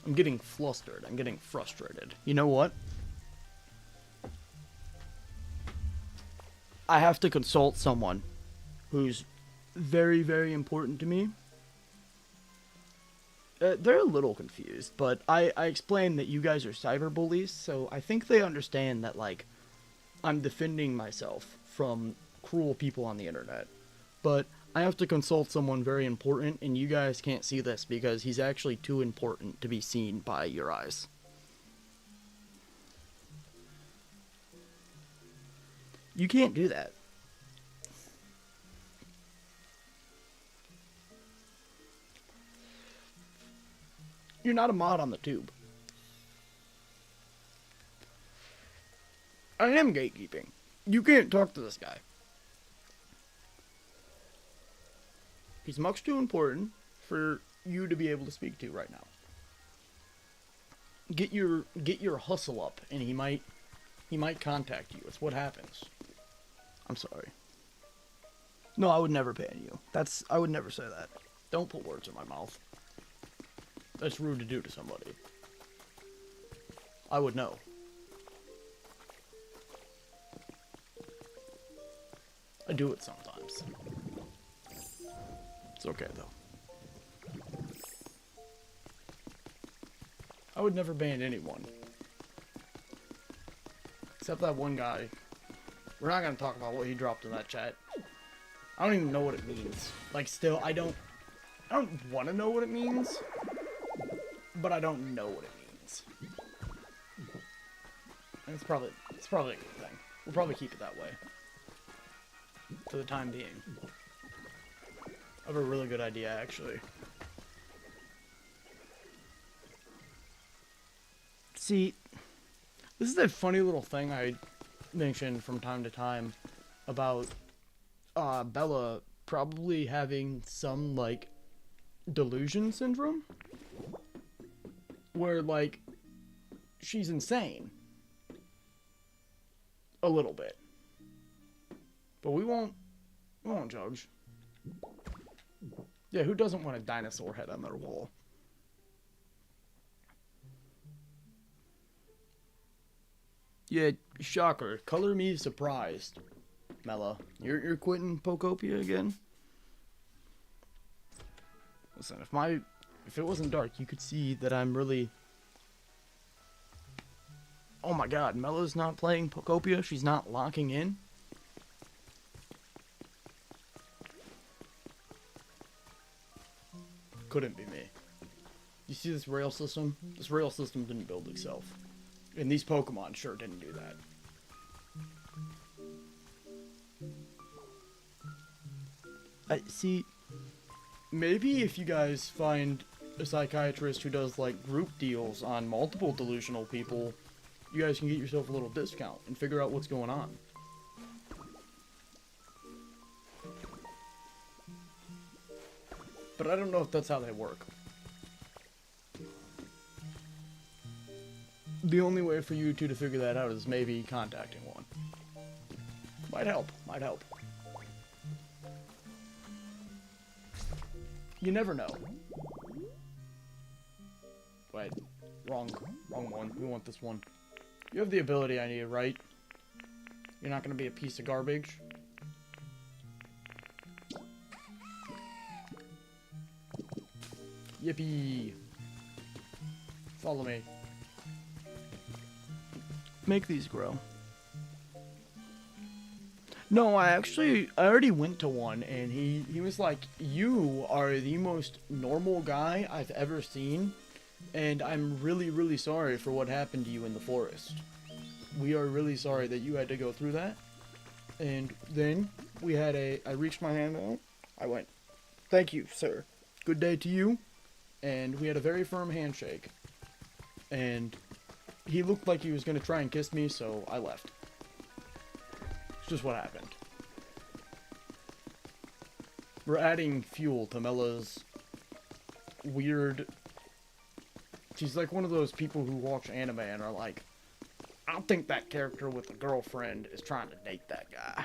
I'm getting flustered. I'm getting frustrated. You know what? I have to consult someone who's very, very important to me. They're a little confused, but I explained that you guys are cyber bullies, so I think they understand that, like, I'm defending myself from cruel people on the internet. But I have to consult someone very important, and you guys can't see this because he's actually too important to be seen by your eyes. You can't do that. You're not a mod on the tube. I am gatekeeping. You can't talk to this guy. He's much too important for you to be able to speak to right now. Get your hustle up, and he might contact you. It's what happens. I'm sorry. No, I would never ban you. I would never say that. Don't put words in my mouth. That's rude to do to somebody. I would know. I do it sometimes. It's okay, though. I would never ban anyone. Except that one guy. We're not gonna talk about what he dropped in that chat. I don't even know what it means. Like, still, I don't want to know what it means. But I don't know what it means. And it's probably a good thing. We'll probably keep it that way. For the time being. I have a really good idea, actually. See, this is that funny little thing I mention from time to time about Bella probably having some, like, delusion syndrome where, like, she's insane a little bit, but we won't judge. Yeah, who doesn't want a dinosaur head on their wall? Yeah, shocker. Color me surprised. Mela, you're quitting Pokopia again? Listen, if it wasn't dark, you could see that I'm really... Oh my god, Mela's not playing Pokopia? She's not locking in? Couldn't be me. You see this rail system? This rail system didn't build itself. And these Pokemon sure didn't do that. See, maybe if you guys find a psychiatrist who does, like, group deals on multiple delusional people, you guys can get yourself a little discount and figure out what's going on. But I don't know if that's how they work. The only way for you two to figure that out is maybe contacting one. Might help, might help. You never know. Wait, wrong one. We want this one. You have the ability I need, right? You're not gonna be a piece of garbage. Yippee! Follow me. Make these grow. No, I already went to one, and he was like, you are the most normal guy I've ever seen, and I'm really, really sorry for what happened to you in the forest. We are really sorry that you had to go through that. And then I reached my hand out, I went, thank you, sir. Good day to you. And we had a very firm handshake. And he looked like he was going to try and kiss me, so I left. It's just what happened. We're adding fuel to Mela's weird... She's like one of those people who watch anime and are like, I don't think that character with a girlfriend is trying to date that guy.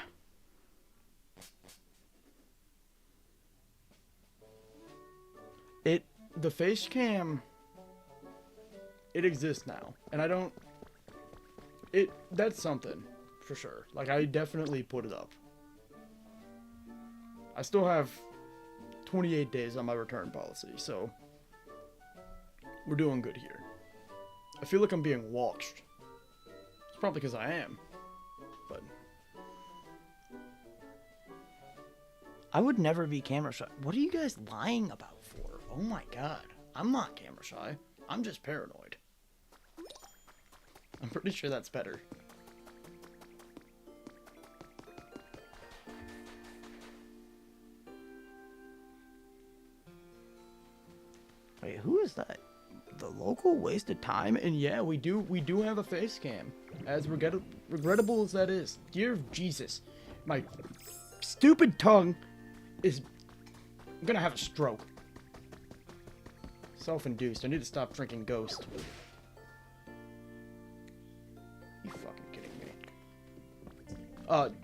The face cam, it exists now, and I don't, that's something, for sure. Like, I definitely put it up. I still have 28 days on my return policy, so we're doing good here. I feel like I'm being watched. It's probably because I am, but I would never be camera shy. What are you guys lying about for? Oh my god. I'm not camera shy. I'm just paranoid. I'm pretty sure that's better. Wait, who is that? The local wasted time? And yeah, we do have a face cam. As regrettable as that is. Dear Jesus. My stupid tongue is... I'm gonna have a stroke. Self-induced. I need to stop drinking Ghost. You fucking kidding me?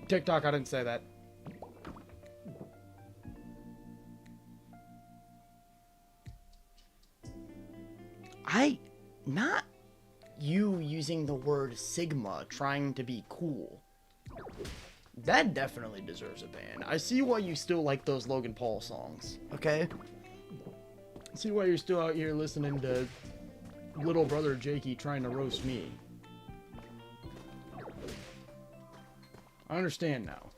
TikTok, I didn't say that. Not you using the word Sigma trying to be cool. That definitely deserves a ban. I see why you still like those Logan Paul songs, okay? I see why you're still out here listening to little brother Jakey trying to roast me. I understand now.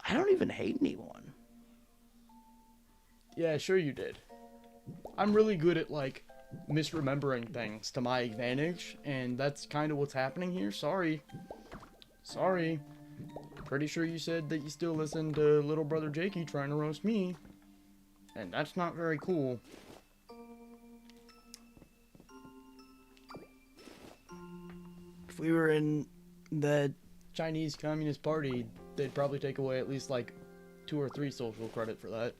I don't even hate anyone. Yeah, sure you did. I'm really good at, like, misremembering things to my advantage, and that's kind of what's happening here. Sorry. Sorry. Pretty sure you said that you still listen to little brother Jakey trying to roast me, and that's not very cool. If we were in the Chinese Communist Party, they'd probably take away at least, like, 2 or 3 social credit for that.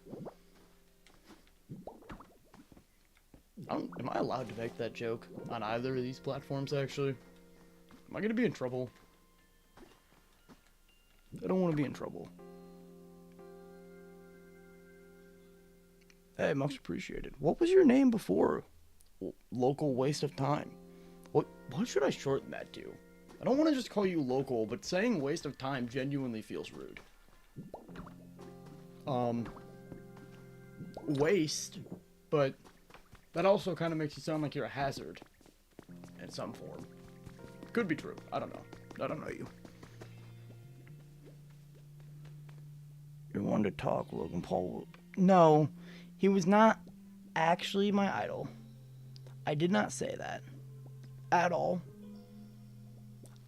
Am I allowed to make that joke on either of these platforms, actually? Am I gonna be in trouble? I don't want to be in trouble. Hey, much appreciated. What was your name before? Local waste of time. What should I shorten that to? I don't want to just call you local, but saying waste of time genuinely feels rude. Waste, but that also kind of makes you sound like you're a hazard in some form. Could be true. I don't know. I don't know you. You wanted to talk, Logan Paul. No, he was not actually my idol. I did not say that at all.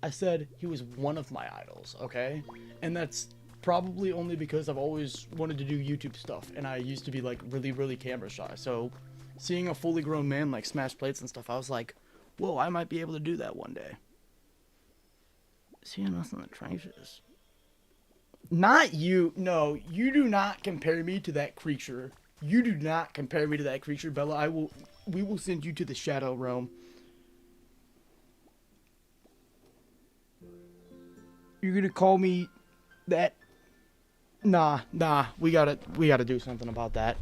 I said he was one of my idols, okay? And that's probably only because I've always wanted to do YouTube stuff, and I used to be, like, really, really camera shy. So seeing a fully grown man, like, smash plates and stuff, I was like, whoa, I might be able to do that one day. Seeing us in the trenches. Not you. No, you do not compare me to that creature. You do not compare me to that creature, Bella. We will send you to the Shadow Realm. You're gonna call me that? Nah. We gotta do something about that.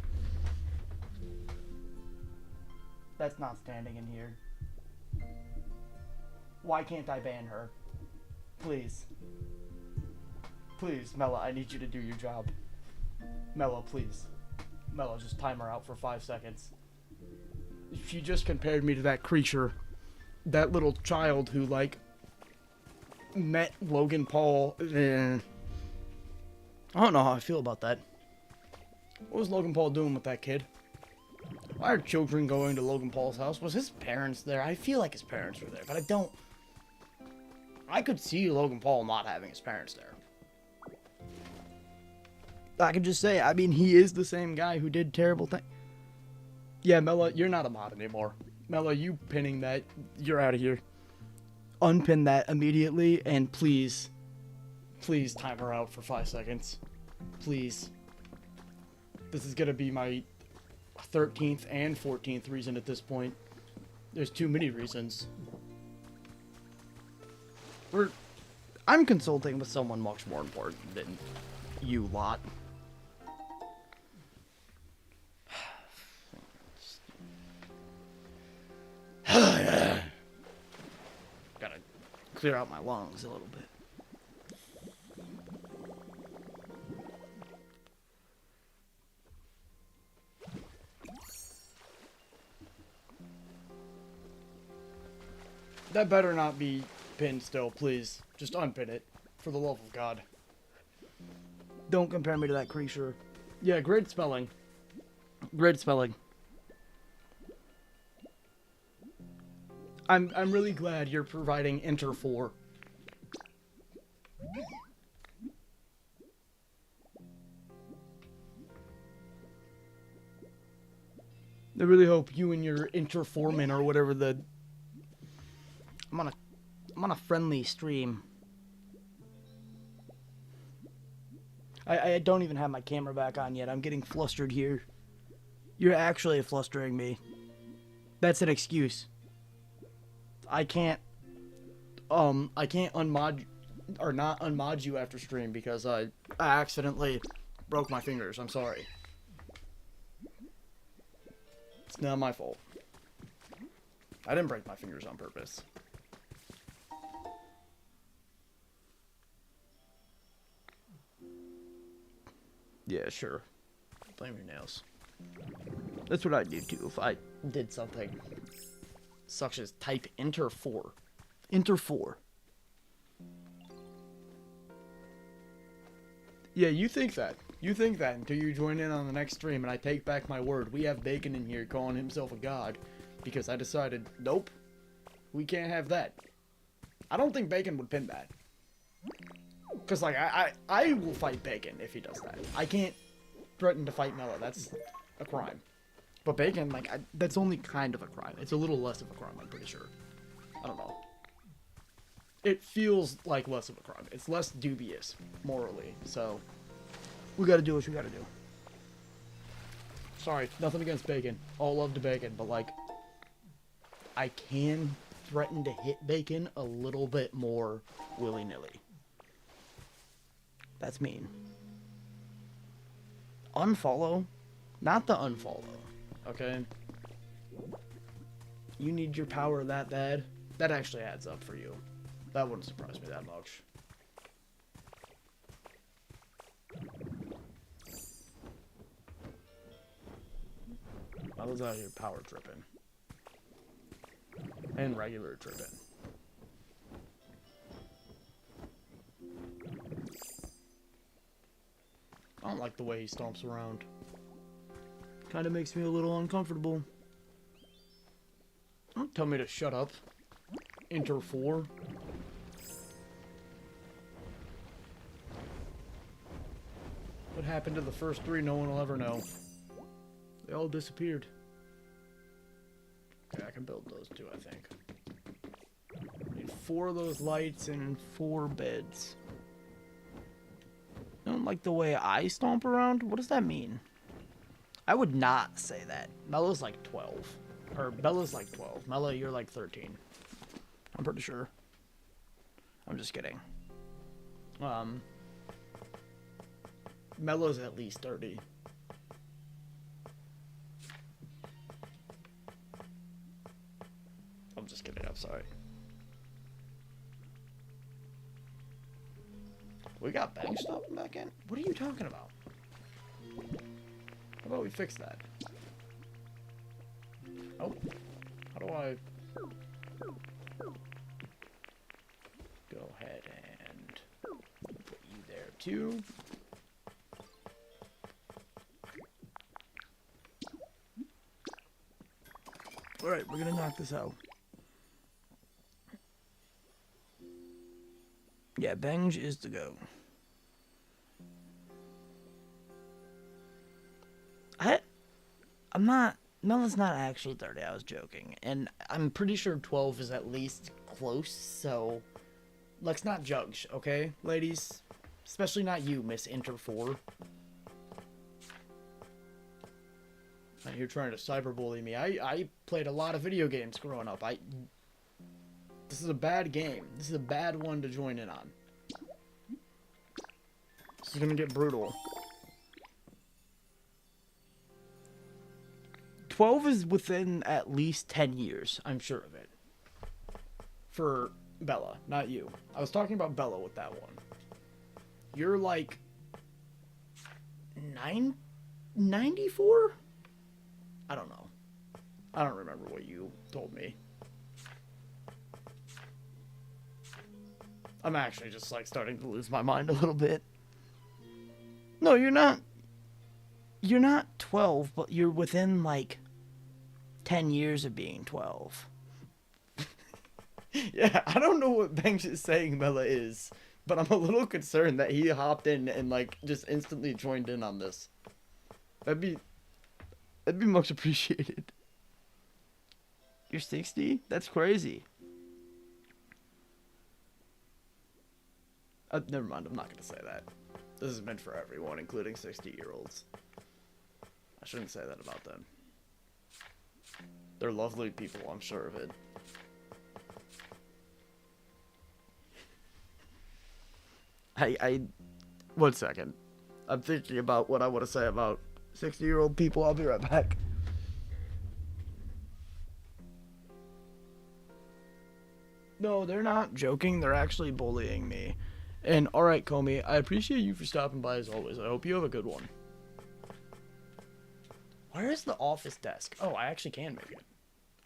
That's not standing in here. Why can't I ban her? Please. Please, Mela, I need you to do your job. Mela, please. Mela, just time her out for 5 seconds. She just compared me to that creature. That little child who, like, met Logan Paul. I don't know how I feel about that. What was Logan Paul doing with that kid? Why are children going to Logan Paul's house? Was his parents there? I feel like his parents were there, but I don't. I could see Logan Paul not having his parents there. I could just say, I mean, he is the same guy who did terrible things. Yeah, Mela, you're not a mod anymore. Mela, you pinning that, you're out of here. Unpin that immediately, and please time her out for 5 seconds. Please. This is gonna be my 13th and 14th reason at this point. There's too many reasons. I'm consulting with someone much more important than you lot. Gotta clear out my lungs a little bit. That better not be pinned still, please. Just unpin it. For the love of God. Don't compare me to that creature. Yeah, great spelling. Great spelling. I'm really glad you're providing Enter 4. I really hope you and your Interforeman or whatever the... I'm on a friendly stream. I don't even have my camera back on yet. I'm getting flustered here. You're actually flustering me. That's an excuse. I can't unmod or not unmod you after stream because I accidentally broke my fingers. I'm sorry. It's not my fault. I didn't break my fingers on purpose. Yeah, sure. Blame your nails. That's what I'd do too if I did something such as type Enter 4. Enter 4. Yeah, you think that. You think that until you join in on the next stream, and I take back my word. We have Bacon in here calling himself a god because I decided, nope, we can't have that. I don't think Bacon would pin that. Because, like, I will fight Bacon if he does that. I can't threaten to fight Mela. That's a crime. But Bacon, like, that's only kind of a crime. It's a little less of a crime, I'm pretty sure. I don't know. It feels like less of a crime. It's less dubious, morally. So, we gotta do what we gotta do. Sorry, nothing against Bacon. All love to Bacon, but, like, I can threaten to hit Bacon a little bit more willy-nilly. That's mean. Unfollow? Not the unfollow. Okay? You need your power that bad? That actually adds up for you. That wouldn't surprise me that much. I was out here power tripping. And regular tripping. I don't like the way he stomps around. Kind of makes me a little uncomfortable. Don't tell me to shut up. Enter 4. What happened to the first 3, no one will ever know. They all disappeared. Okay, I can build those too, I think. Need 4 of those lights and 4 beds. I don't like the way I stomp around. What does that mean? I would not say that. Mella's like 12. Or Bella's like 12. Mella, you're like 13. I'm pretty sure. I'm just kidding. Mella's at least 30. I'm just kidding. I'm sorry. We got bang stopping back in? What are you talking about? How about we fix that? Oh. How do I... Go ahead and put you there too. Alright, we're gonna knock this out. Yeah, Benge is the go. I'm not... Mela's not actually 30, I was joking. And I'm pretty sure 12 is at least close, so... Let's not judge, okay, ladies? Especially not you, Miss Enter 4. You're trying to cyberbully me. I played a lot of video games growing up. This is a bad game. This is a bad one to join in on. This is gonna get brutal. 12 is within at least 10 years. I'm sure of it. For Bella, not you. I was talking about Bella with that one. You're like... 94? I don't know. I don't remember what you told me. I'm actually just like starting to lose my mind a little bit. No, you're not. You're not 12, but you're within like 10 years of being 12. Yeah, I don't know what Banks is saying Mela is, but I'm a little concerned that he hopped in and like just instantly joined in on this. That'd be much appreciated. You're 60? That's crazy. Never mind, I'm not going to say that. This is meant for everyone, including 60-year-olds. I shouldn't say that about them. They're lovely people, I'm sure of it. One second. I'm thinking about what I want to say about 60-year-old people. I'll be right back. No, they're not joking. They're actually bullying me. And alright, Comey, I appreciate you for stopping by as always. I hope you have a good one. Where is the office desk? Oh, I actually can make it.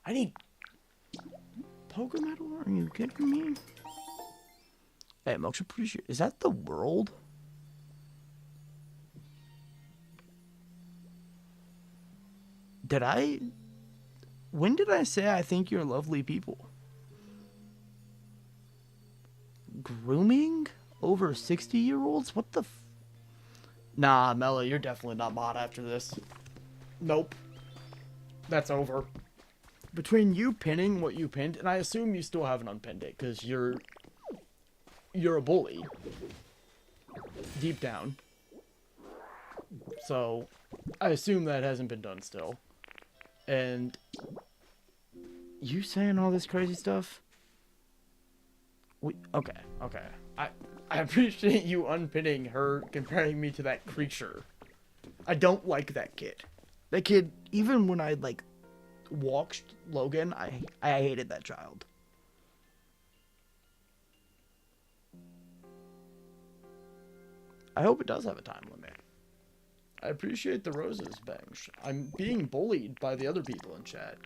I need... Poker metal? Are you kidding me? Hey, much appreciated. Is that the world? Did I? When did I say I think you're lovely people? Grooming over 60-year-olds? What the Nah, Mela, you're definitely not mod after this. Nope. That's over. Between you pinning what you pinned, and I assume you still haven't unpinned it, because you're a bully. Deep down. So, I assume that hasn't been done still. And you saying all this crazy stuff? Okay. I appreciate you unpinning her, comparing me to that creature. I don't like that kid. That kid, even when I, like, walked Logan, I hated that child. I hope it does have a time limit. I appreciate the roses, Bench. I'm being bullied by the other people in chat.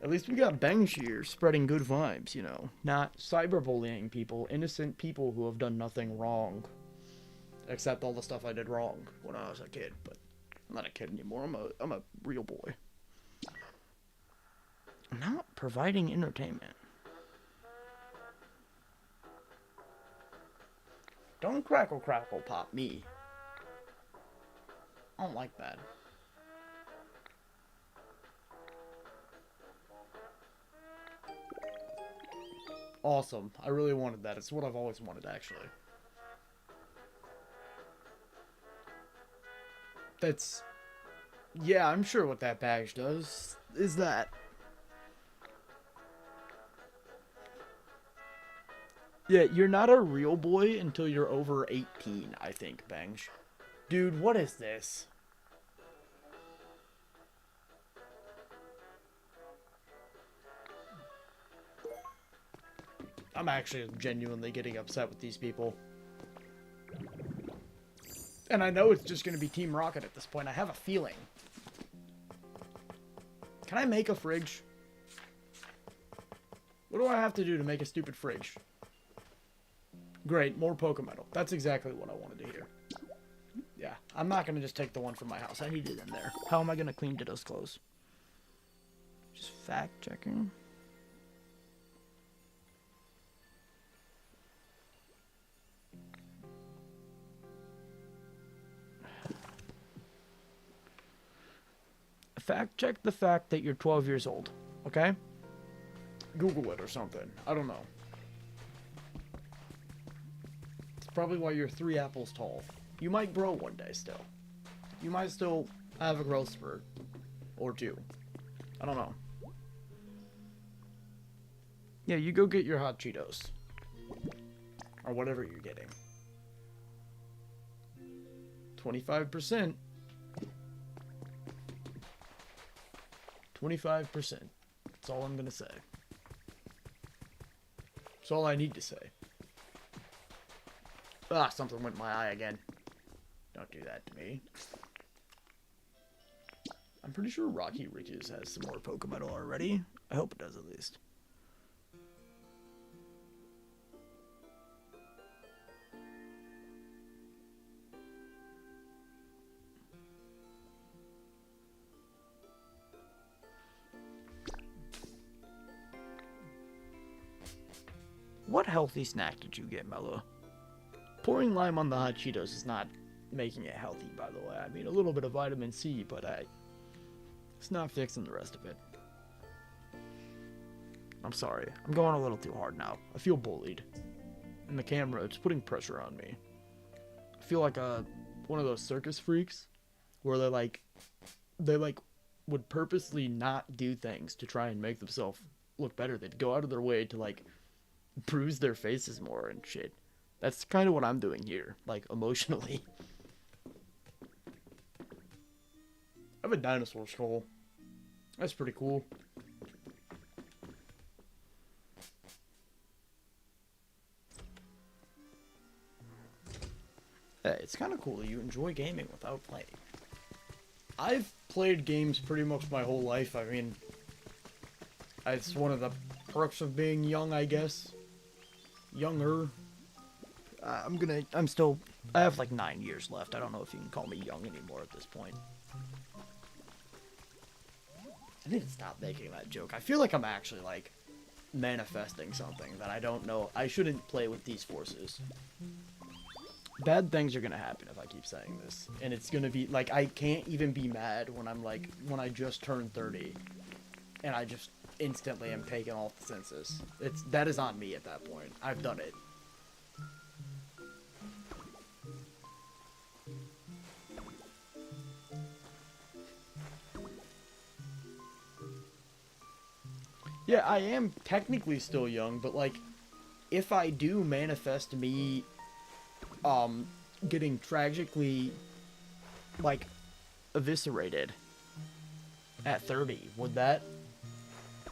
At least we got Bench here spreading good vibes, you know. Not cyberbullying people, innocent people who have done nothing wrong. Except all the stuff I did wrong when I was a kid, but I'm not a kid anymore. I'm a real boy. Not providing entertainment. Don't crackle pop me. I don't like that. Awesome. I really wanted that. It's what I've always wanted, actually. That's... Yeah, I'm sure what that badge does is that. Yeah, you're not a real boy until you're over 18, I think, Benj. Dude, what is this? I'm actually genuinely getting upset with these people. And I know it's just going to be Team Rocket at this point. I have a feeling. Can I make a fridge? What do I have to do to make a stupid fridge? Great, more Pokemetal. That's exactly what I wanted to hear. Yeah, I'm not going to just take the one from my house. I need it in there. How am I going to clean Ditto's clothes? Just fact-checking. Fact-check the fact that you're 12 years old, okay? Google it or something. I don't know. It's probably why you're 3 apples tall. You might grow one day still. You might still have a growth spurt. Or 2. I don't know. Yeah, you go get your hot Cheetos. Or whatever you're getting. 25%. 25%. That's all I'm gonna say. That's all I need to say. Ah, something went in my eye again. Don't do that to me. I'm pretty sure Rocky Ridges has some more Pokemetal already. I hope it does at least. What healthy snack did you get, Mello? Pouring lime on the hot Cheetos is not making it healthy, by the way. I mean, a little bit of vitamin C, but it's not fixing the rest of it. I'm sorry. I'm going a little too hard now. I feel bullied. And the camera, it's putting pressure on me. I feel like one of those circus freaks where they would purposely not do things to try and make themselves look better. They'd go out of their way to, like, bruise their faces more and shit. That's kind of what I'm doing here, like, emotionally. I have a dinosaur skull. That's pretty cool. Hey, it's kind of cool that you enjoy gaming without playing. I've played games pretty much my whole life. I mean, it's one of the perks of being young, I guess. Younger. I have like 9 years left. I don't know if you can call me young anymore at this point. I need to stop making that joke. I feel like I'm actually, like, manifesting something that I don't know. I shouldn't play with these forces. Bad things are gonna happen if I keep saying this. And it's gonna be, like, I can't even be mad when I'm, like, when I just turned 30. And I just instantly am taken off the census. That is on me at that point. I've done it. Yeah, I am technically still young, but, like, if I do manifest me, getting tragically, like, eviscerated at 30, would that...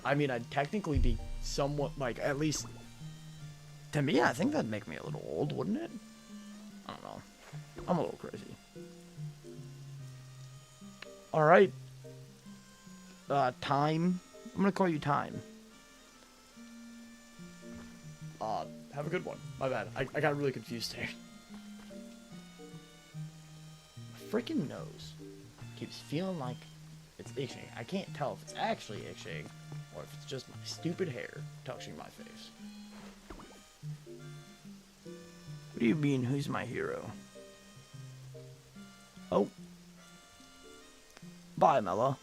I mean, I'd technically be somewhat, like, at least... To me, I think that'd make me a little old, wouldn't it? I don't know. I'm a little crazy. Alright. Time. I'm gonna call you Time. Have a good one. My bad. I got really confused there. My freaking nose keeps feeling like it's itching. I can't tell if it's actually itching or if it's just my stupid hair touching my face. What do you mean, who's my hero? Oh. Bye, Mella.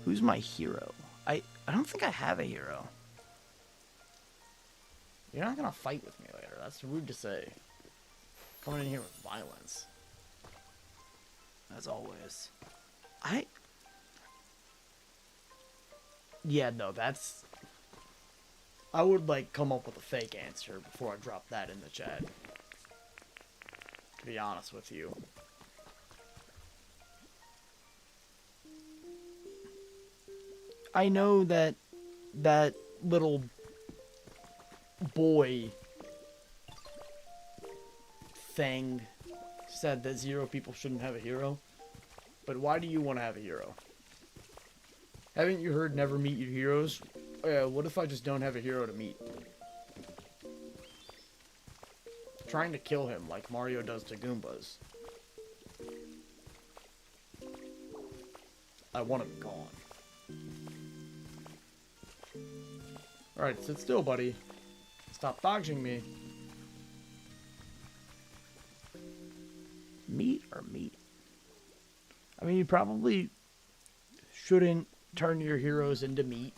Who's my hero? I don't think I have a hero. You're not gonna fight with me later. That's rude to say. Coming in here with violence. As always. Yeah, no, that's... I would, like, come up with a fake answer before I drop that in the chat. To be honest with you. I know that little boy thing said that 0 people shouldn't have a hero. But why do you want to have a hero? Haven't you heard never meet your heroes? What if I just don't have a hero to meet? Trying to kill him like Mario does to Goombas. I want him gone. Alright, sit still, buddy. Stop dodging me. Meat or meat? I mean, you probably shouldn't turn your heroes into meat,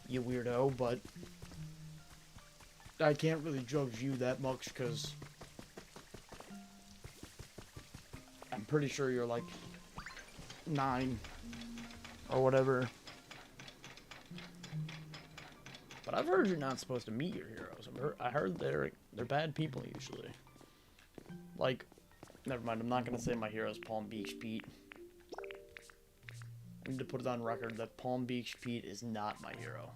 you weirdo, but I can't really judge you that much, because I'm pretty sure you're like 9 or whatever. But I've heard you're not supposed to meet your heroes. I heard they're bad people usually. Like, never mind. I'm not gonna say my hero's Palm Beach Pete. I need to put it on record that Palm Beach Pete is not my hero.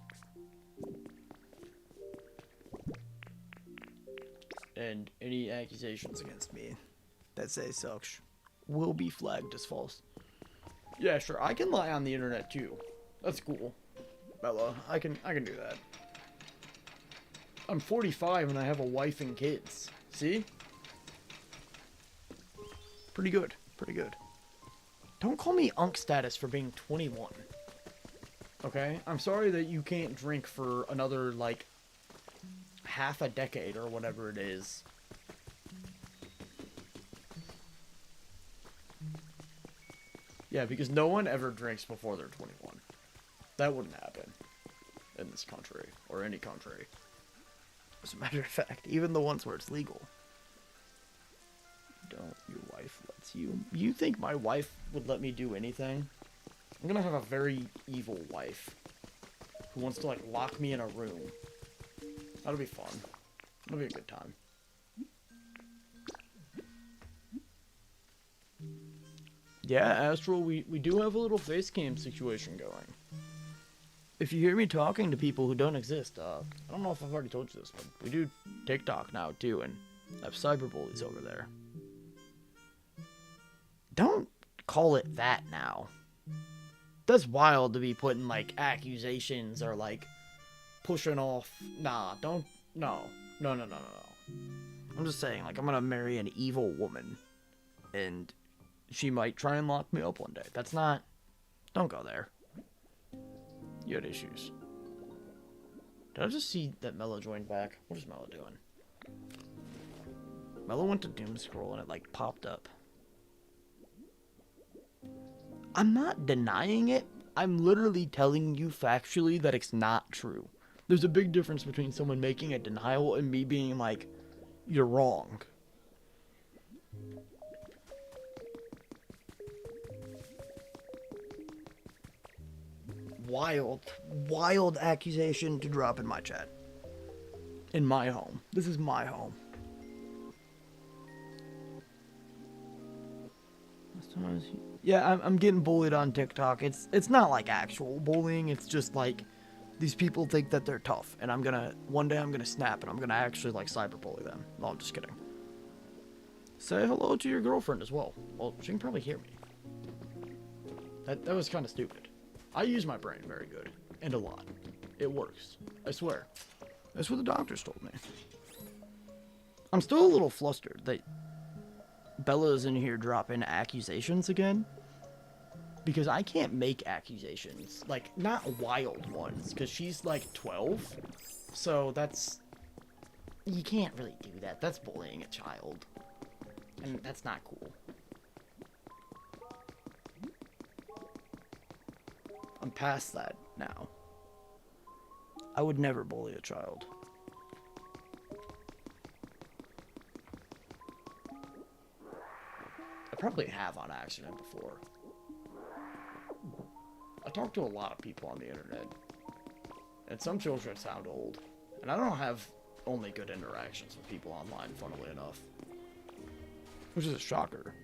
And any accusations against me that say such will be flagged as false. Yeah, sure. I can lie on the internet too. That's cool. Bella, I can do that. I'm 45 and I have a wife and kids. See? Pretty good. Pretty good. Don't call me unk status for being 21. Okay? I'm sorry that you can't drink for another, like, half a decade or whatever it is. Yeah, because no one ever drinks before they're 21. That wouldn't happen in this country, or any country. As a matter of fact, even the ones where it's legal. Don't your wife lets you? You think my wife would let me do anything? I'm gonna have a very evil wife who wants to, like, lock me in a room. That'll be fun. It'll be a good time. Yeah, Astral, we do have a little face cam situation going. If you hear me talking to people who don't exist, I don't know if I've already told you this, but we do TikTok now too, and I have cyberbullies over there. Don't call it that now. That's wild to be putting, like, accusations or, like, pushing off. Nah, don't. No. No. I'm just saying, like, I'm gonna marry an evil woman, and she might try and lock me up one day. That's not... Don't go there. You had issues. Did I just see that Mello joined back? What is Mello doing? Mello went to doom scroll and it like popped up. I'm not denying it. I'm literally telling you factually that it's not true. There's a big difference between someone making a denial and me being like, you're wrong. Wild accusation to drop in my chat. In my home. This is my home. Yeah, I'm getting bullied on TikTok. It's not like actual bullying. It's just like these people think that they're tough, and one day I'm gonna snap and I'm gonna actually like cyberbully them. No, I'm just kidding. Say hello to your girlfriend as well. Well, she can probably hear me. That was kind of stupid. I use my brain very good and a lot. It works. I swear. That's what the doctors told me. I'm still a little flustered that Bella's in here dropping accusations again. Because I can't make accusations. Like, not wild ones. Because she's like 12. So that's... You can't really do that. That's bullying a child. And that's not cool. I'm past that now. I would never bully a child. I probably have on accident before. I talk to a lot of people on the internet. And some children sound old. And I don't have only good interactions with people online, funnily enough. Which is a shocker.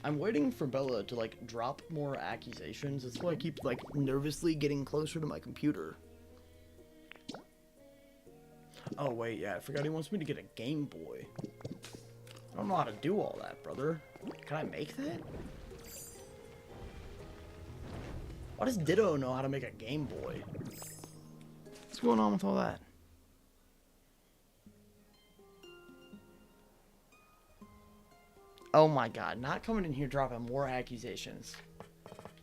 I'm waiting for Bella to, like, drop more accusations. That's why I keep, like, nervously getting closer to my computer. Oh, wait, yeah, I forgot he wants me to get a Game Boy. I don't know how to do all that, brother. Can I make that? Why does Ditto know how to make a Game Boy? What's going on with all that? Oh my god, not coming in here dropping more accusations.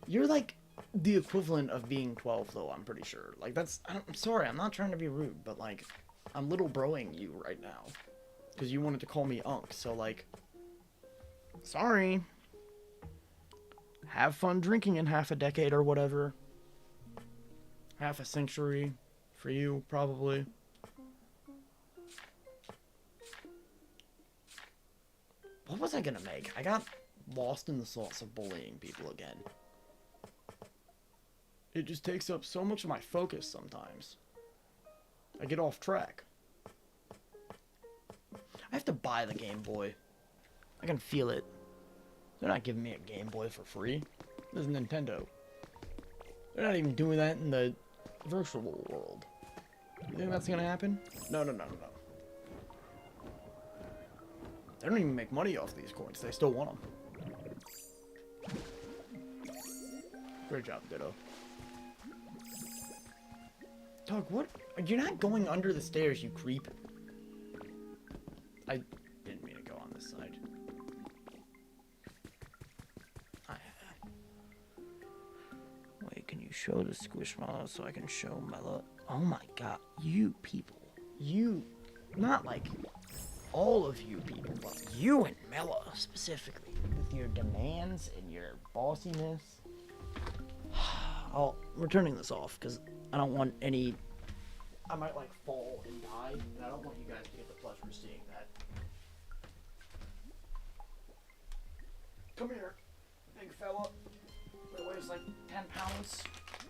You're like the equivalent of being 12 though, I'm pretty sure. Like that's, I'm sorry, I'm not trying to be rude, but like, I'm little broing you right now. Because you wanted to call me Unk, so like, sorry. Have fun drinking in half a decade or whatever. Half a century for you, probably. What was I gonna make? I got lost in the sauce of bullying people again. It just takes up so much of my focus sometimes. I get off track. I have to buy the Game Boy. I can feel it. They're not giving me a Game Boy for free. This is Nintendo. They're not even doing that in the virtual world. You think that's gonna happen? No. They don't even make money off these coins. They still want them. Great job, Ditto. Dog, what? You're not going under the stairs, you creep. I didn't mean to go on this side. Wait, can you show the Squishmallow so I can show Mela? Oh my god, you people. You, not like all of you people, but you and Mela specifically, with your demands and your bossiness. We're turning this off because I don't want any. I might like fall and die, and I don't want you guys to get the pleasure of seeing that. Come here, big fella. That weighs like 10 pounds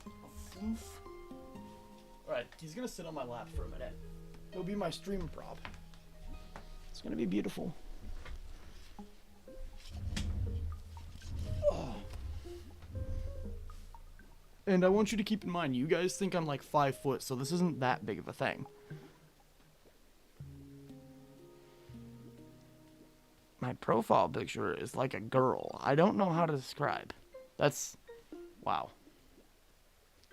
of floof. Alright, he's gonna sit on my lap for a minute. He'll be my stream prop. It's gonna be beautiful. Oh. And I want you to keep in mind, you guys think I'm like 5 foot, so this isn't that big of a thing. My profile picture is like a girl. I don't know how to describe. That's... wow.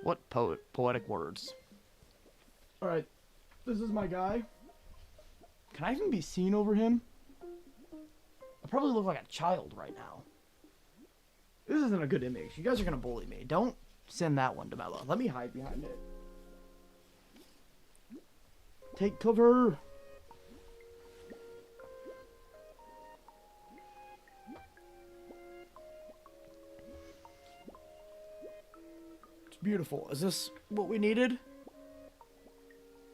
What poetic words. Alright, this is my guy. Can I even be seen over him? I probably look like a child right now. This isn't a good image. You guys are gonna bully me. Don't send that one to Mella. Let me hide behind it. Take cover. It's beautiful. Is this what we needed?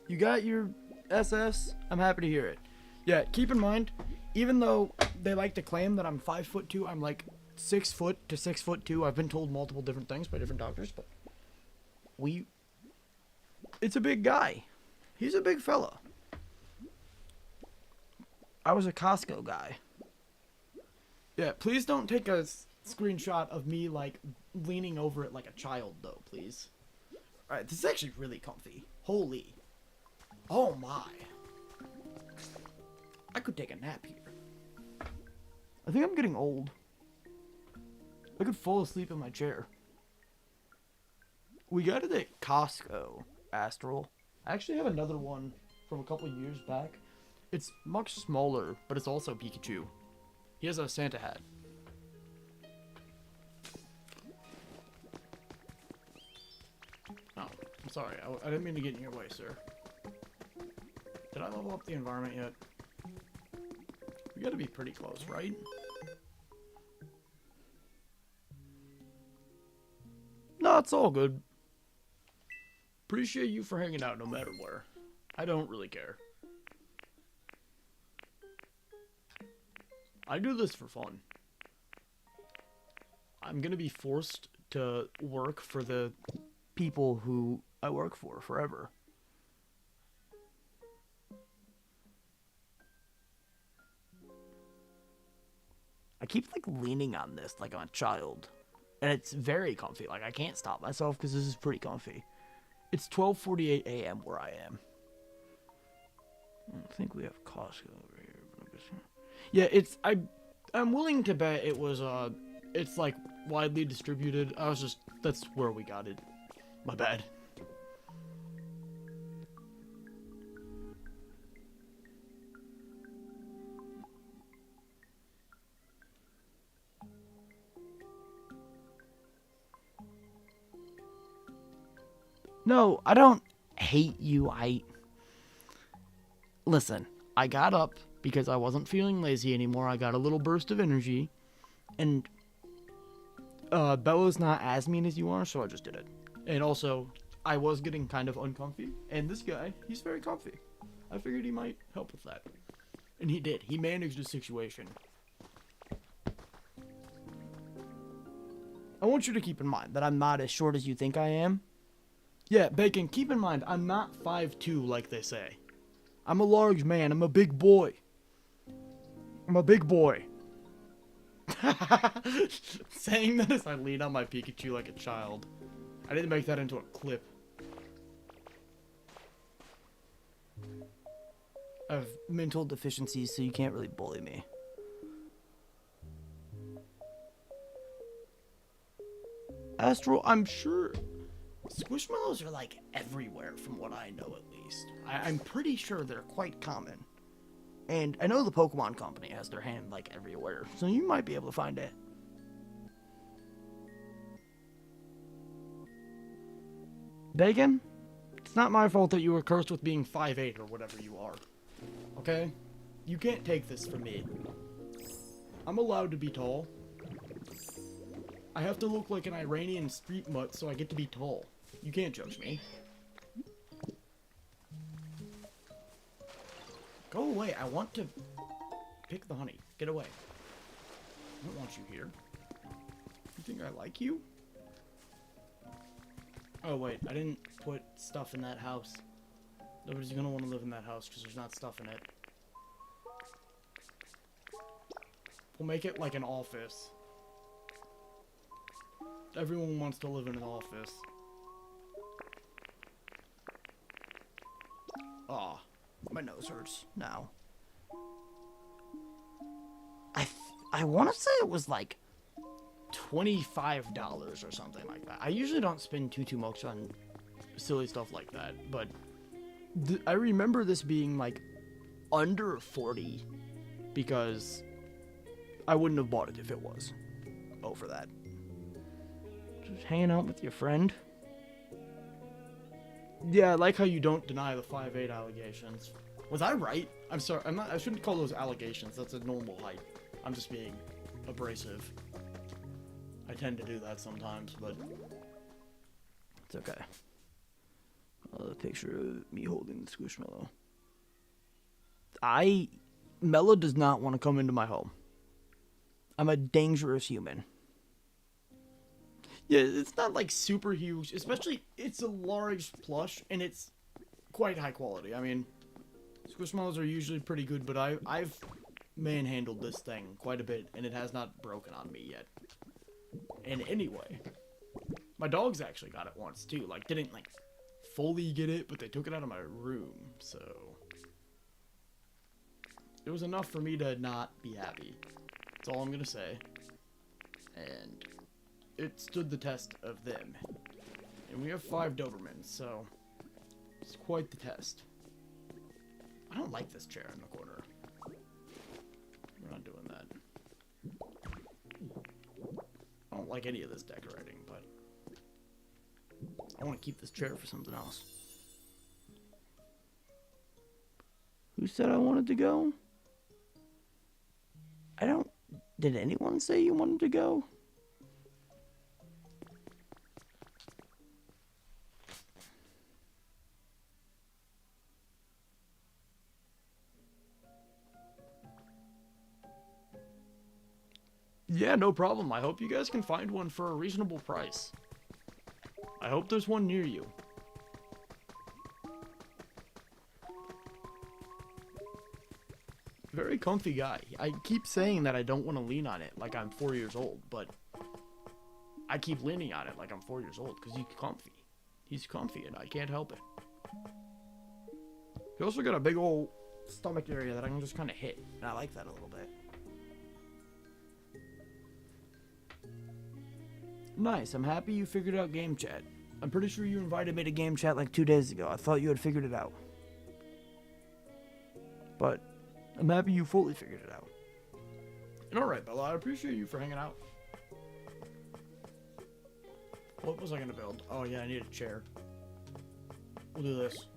You got your SS? I'm happy to hear it. Yeah, keep in mind, even though they like to claim that I'm 5'2", I'm like 6 foot to 6'2". I've been told multiple different things by different doctors, but it's a big guy. He's a big fella. I was a Costco guy. Yeah, please don't take a screenshot of me like leaning over it like a child though, please. Alright, this is actually really comfy. Holy. Oh my. I could take a nap here. I think I'm getting old. I could fall asleep in my chair. We got it at Costco, Astral. I actually have another one from a couple years back. It's much smaller, but it's also Pikachu. He has a Santa hat. Oh, I'm sorry. I didn't mean to get in your way, sir. Did I level up the environment yet? We gotta be pretty close, right? No, it's all good. Appreciate you for hanging out no matter where. I don't really care. I do this for fun. I'm gonna be forced to work for the people who I work for forever. I keep like leaning on this like I'm a child. And it's very comfy. Like I can't stop myself because this is pretty comfy. It's 12:48 a.m. where I am. I think we have Costco over here. Yeah, I'm willing to bet it was it's like widely distributed. That's where we got it. My bad. No, I don't hate you. Listen, I got up because I wasn't feeling lazy anymore. I got a little burst of energy. And Bella's not as mean as you are, so I just did it. And also, I was getting kind of uncomfy. And this guy, he's very comfy. I figured he might help with that. And he did. He managed the situation. I want you to keep in mind that I'm not as short as you think I am. Yeah, Bacon, keep in mind, I'm not 5'2" like they say. I'm a large man. I'm a big boy. I'm a big boy. Saying that as I lean on my Pikachu like a child. I didn't make that into a clip. I have mental deficiencies, so you can't really bully me. Astral, I'm sure Squishmallows are like everywhere from what I know at least. I'm pretty sure they're quite common. And I know the Pokemon Company has their hand like everywhere, so you might be able to find it. Bacon, it's not my fault that you were cursed with being 5'8" or whatever you are. Okay? You can't take this from me. I'm allowed to be tall. I have to look like an Iranian street mutt so I get to be tall. You can't judge me. Go away. I want to pick the honey. Get away. I don't want you here. You think I like you? Oh, wait. I didn't put stuff in that house. Nobody's gonna want to live in that house because there's not stuff in it. We'll make it like an office. Everyone wants to live in an office. Aw, my nose hurts now. I want to say it was like $25 or something like that. I usually don't spend too much on silly stuff like that, but I remember this being like under 40 because I wouldn't have bought it if it was. Oh, for that. Just hanging out with your friend. Yeah, I like how you don't deny the 5'8" allegations. Was I right? I'm sorry. I shouldn't call those allegations. That's a normal height. I'm just being abrasive. I tend to do that sometimes, but it's okay. A picture of me holding the Squishmallow. Mello does not want to come into my home. I'm a dangerous human. Yeah, it's not like super huge, especially it's a large plush and it's quite high quality. I mean, Squishmallows are usually pretty good, but I've manhandled this thing quite a bit and it has not broken on me yet. And anyway, my dogs actually got it once too. Like, didn't like fully get it, but they took it out of my room, so it was enough for me to not be happy. That's all I'm gonna say. And it stood the test of them. And we have 5 Dobermans, so it's quite the test. I don't like this chair in the corner. We're not doing that. I don't like any of this decorating, but I want to keep this chair for something else. Who said I wanted to go? Did anyone say you wanted to go? Yeah, no problem. I hope you guys can find one for a reasonable price. I hope there's one near you. Very comfy guy. I keep saying that I don't want to lean on it like I'm 4 years old, but I keep leaning on it like I'm 4 years old because he's comfy. He's comfy and I can't help it. He also got a big old stomach area that I can just kind of hit, and I like that a little bit. Nice, I'm happy you figured out game chat. I'm pretty sure you invited me to game chat like 2 days ago. I thought you had figured it out. But I'm happy you fully figured it out. And alright, Bella, I appreciate you for hanging out. What was I gonna build? Oh yeah, I need a chair. We'll do this.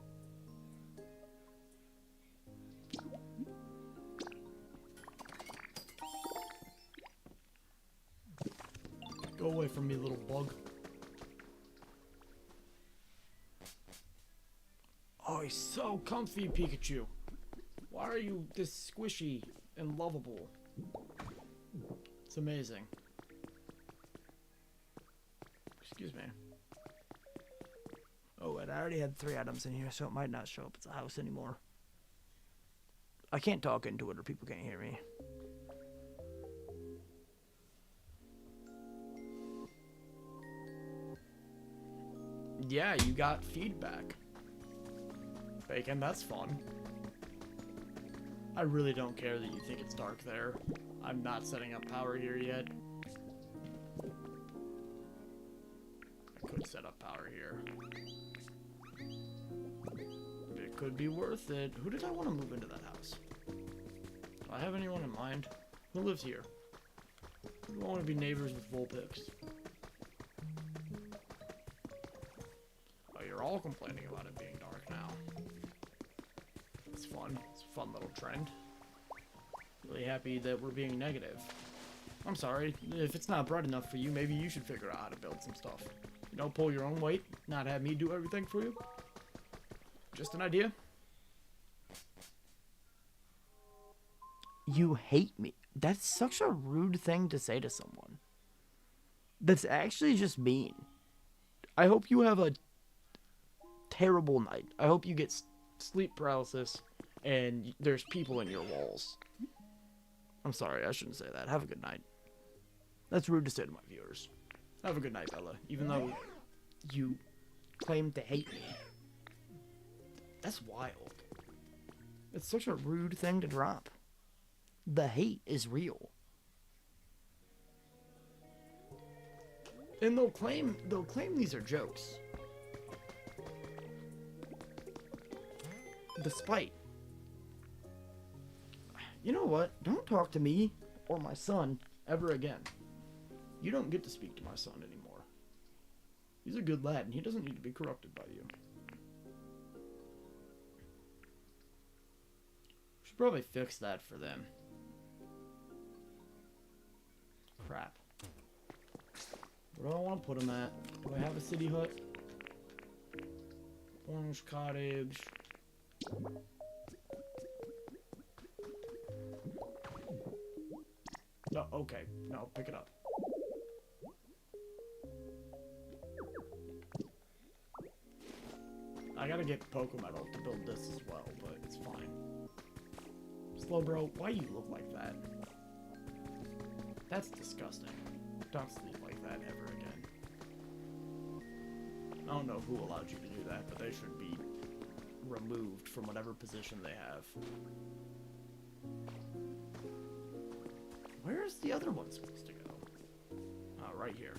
Go away from me, little bug. Oh, he's so comfy, Pikachu. Why are you this squishy and lovable? It's amazing. Excuse me. Oh, and I already had 3 items in here, so it might not show up as a house anymore. I can't talk into it or people can't hear me. Yeah, you got feedback. Bacon, that's fun. I really don't care that you think it's dark there. I'm not setting up power here yet. I could set up power here. It could be worth it. Who did I want to move into that house? Do I have anyone in mind? Who lives here? Who do I want to be neighbors with Vulpix? Oh, you're all complaining about it being dark now. It's fun. It's a fun little trend. Really happy that we're being negative. I'm sorry. If it's not bright enough for you, maybe you should figure out how to build some stuff. You know, pull your own weight, not have me do everything for you. Just an idea. You hate me. That's such a rude thing to say to someone. That's actually just mean. I hope you have a terrible night. I hope you get sleep paralysis and there's people in your walls. I'm sorry, I shouldn't say that. Have a good night. That's rude to say to my viewers. Have a good night, Bella. Even though you claim to hate me. That's wild. It's such a rude thing to drop. The hate is real. And they'll claim these are jokes. Despite. You know what? Don't talk to me or my son ever again. You don't get to speak to my son anymore. He's a good lad, and he doesn't need to be corrupted by you. Should probably fix that for them. Crap. Where do I want to put him at? Do I have a city hut? Orange cottage. No, okay. No, pick it up. I gotta get Pokemetal to build this as well, but it's fine. Slowbro, why you look like that? That's disgusting. Don't sleep like that ever again. I don't know who allowed you to do that, but they should be removed from whatever position they have. Where's the other one supposed to go? Oh, right here.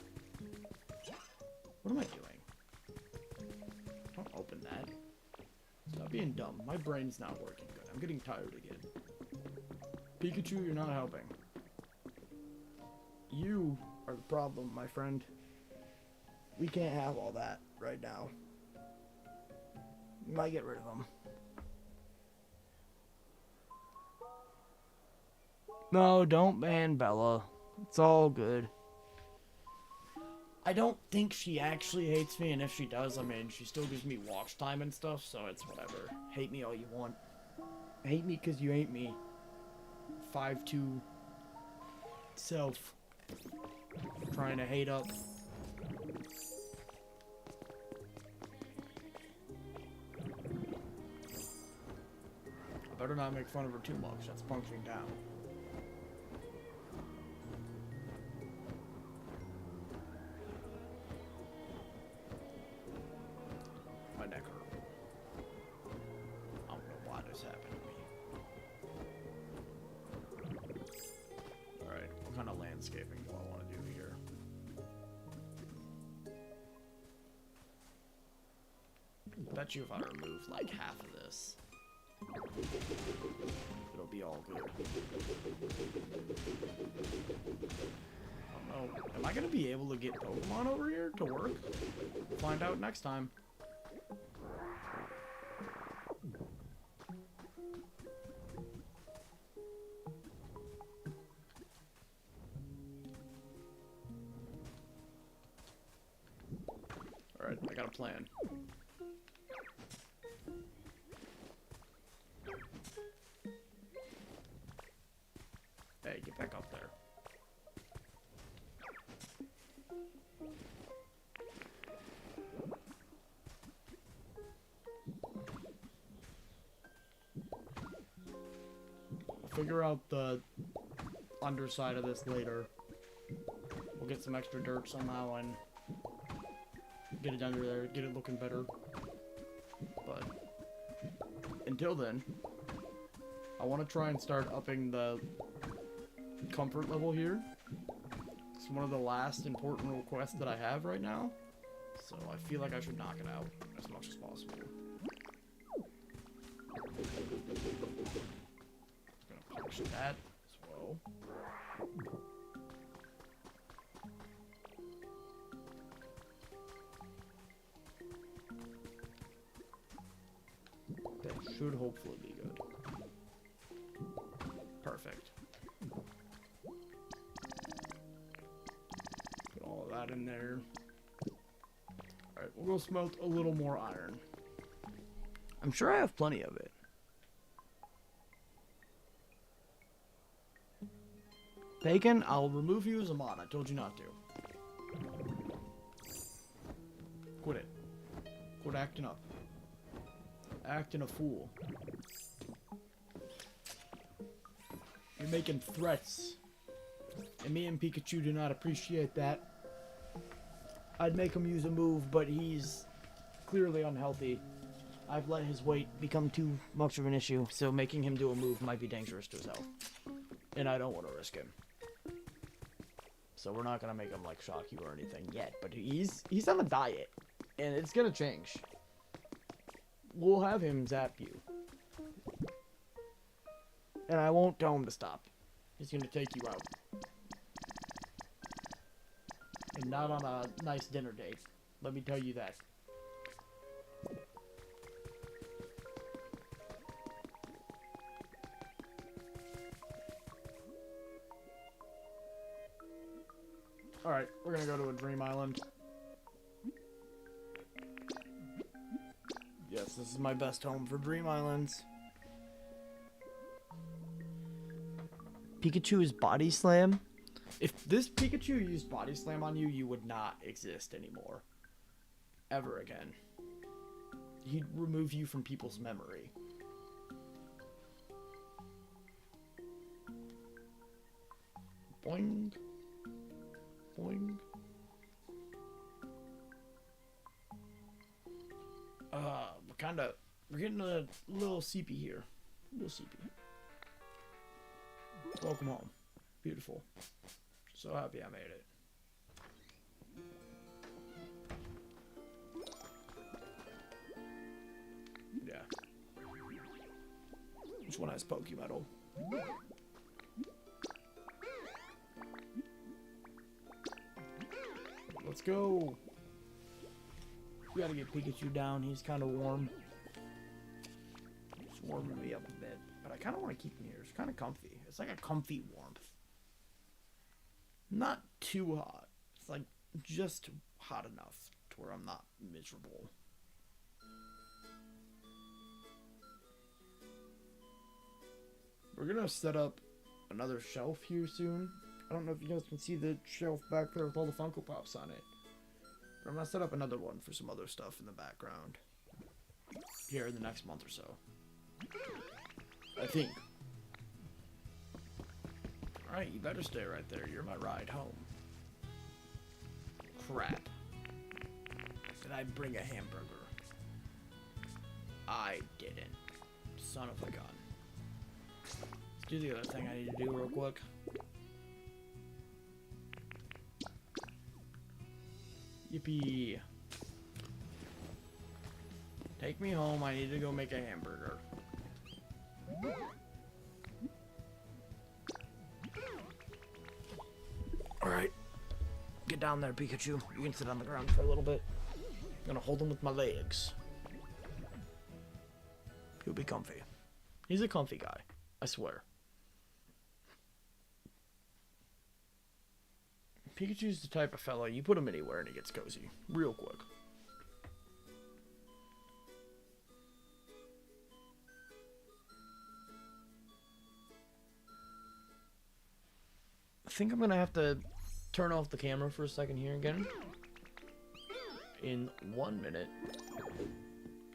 What am I doing? Don't open that. Stop being dumb. My brain's not working good. I'm getting tired again. Pikachu, you're not helping. You are the problem, my friend. We can't have all that right now. You might get rid of them. No, don't ban Bella. It's all good. I don't think she actually hates me, and if she does, I mean, she still gives me watch time and stuff, so it's whatever. Hate me all you want. Hate me because you hate me. 5'2" self. Trying to hate up. I better not make fun of her too much. That's punching down. My neck hurt. I don't know why this happened to me. Alright, what kind of landscaping do I want to do here? I bet you if I remove like half of this, it'll be all good. I don't know. Am I going to be able to get Pokemon over here to work? We'll find out next time. Alright, I got a plan. Hey, get back up there. We'll figure out the underside of this later. We'll get some extra dirt somehow and get it under there, get it looking better. But until then, I want to try and start upping the comfort level here. It's one of the last important requests that I have right now, so I feel like I should knock it out as much as possible. Gonna polish that as well. That should hopefully be good. Perfect. Put all of that in there. Alright, we'll go smelt a little more iron. I'm sure I have plenty of it. Bacon, I'll remove you as a mod. I told you not to. Quit it. Quit acting up. Acting a fool. You're making threats. And me and Pikachu do not appreciate that. I'd make him use a move, but he's clearly unhealthy. I've let his weight become too much of an issue, so making him do a move might be dangerous to his health. And I don't want to risk him. So we're not going to make him, like, shock you or anything yet, but he's on a diet. And it's going to change. We'll have him zap you. And I won't tell him to stop. He's gonna take you out. And not on a nice dinner date. Let me tell you that. Alright, we're gonna go to a dream island. Yes, this is my best home for dream islands. Pikachu is body slam? If this Pikachu used body slam on you, you would not exist anymore. Ever again. He'd remove you from people's memory. Boing. Boing. We're getting a little CP here. A little CP. Welcome home. Beautiful. So happy I made it. Yeah. Which one has Pokemetal? Let's go. We gotta get Pikachu down. He's kind of warm. It's warming me up a bit. But I kind of want to keep him here. It's kind of comfy. It's like a comfy warmth. Not too hot. It's like just hot enough to where I'm not miserable. We're gonna set up another shelf here soon. I don't know if you guys can see the shelf back there with all the Funko Pops on it. But I'm gonna set up another one for some other stuff in the background. Here in the next month or so. I think. Alright, you better stay right there. You're my ride home. Crap. Did I bring a hamburger? I didn't. Son of a gun. Let's do the other thing I need to do real quick. Yippee. Take me home. I need to go make a hamburger. Alright. Get down there, Pikachu. You can sit on the ground for a little bit. I'm gonna hold him with my legs. He'll be comfy. He's a comfy guy. I swear. Pikachu's the type of fella, you put him anywhere and he gets cozy. Real quick. I think I'm gonna have to turn off the camera for a second here again. In 1 minute.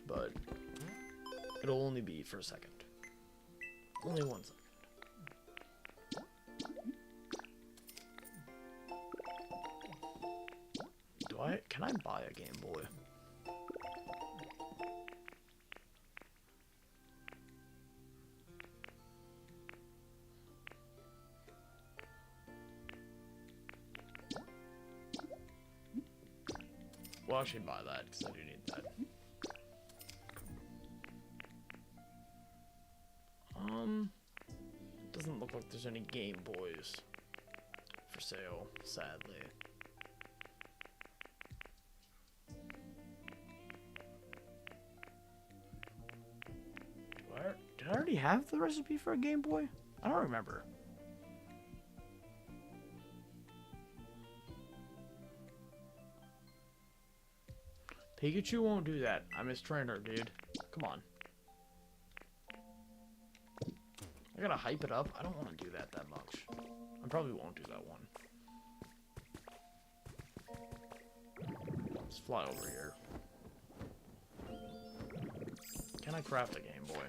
But it'll only be for a second. Only 1 second. Can I buy a Game Boy? Well, I should buy that because I do need that. Doesn't look like there's any Game Boys for sale, sadly. Did I already have the recipe for a Game Boy? I don't remember. Pikachu won't do that. I'm his trainer, dude. Come on. I gotta hype it up. I don't want to do that much. I probably won't do that one. Let's fly over here. Can I craft a Game Boy?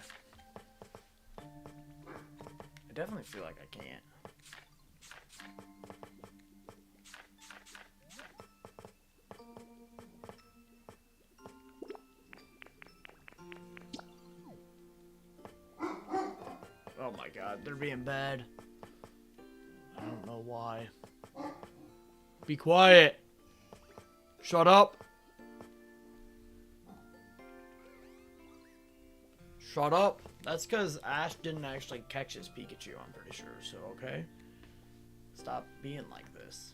I definitely feel like I can't. Oh my god, they're being bad. I don't know why. Be quiet! Shut up! Shut up! That's because Ash didn't actually catch his Pikachu, I'm pretty sure, so okay? Stop being like this.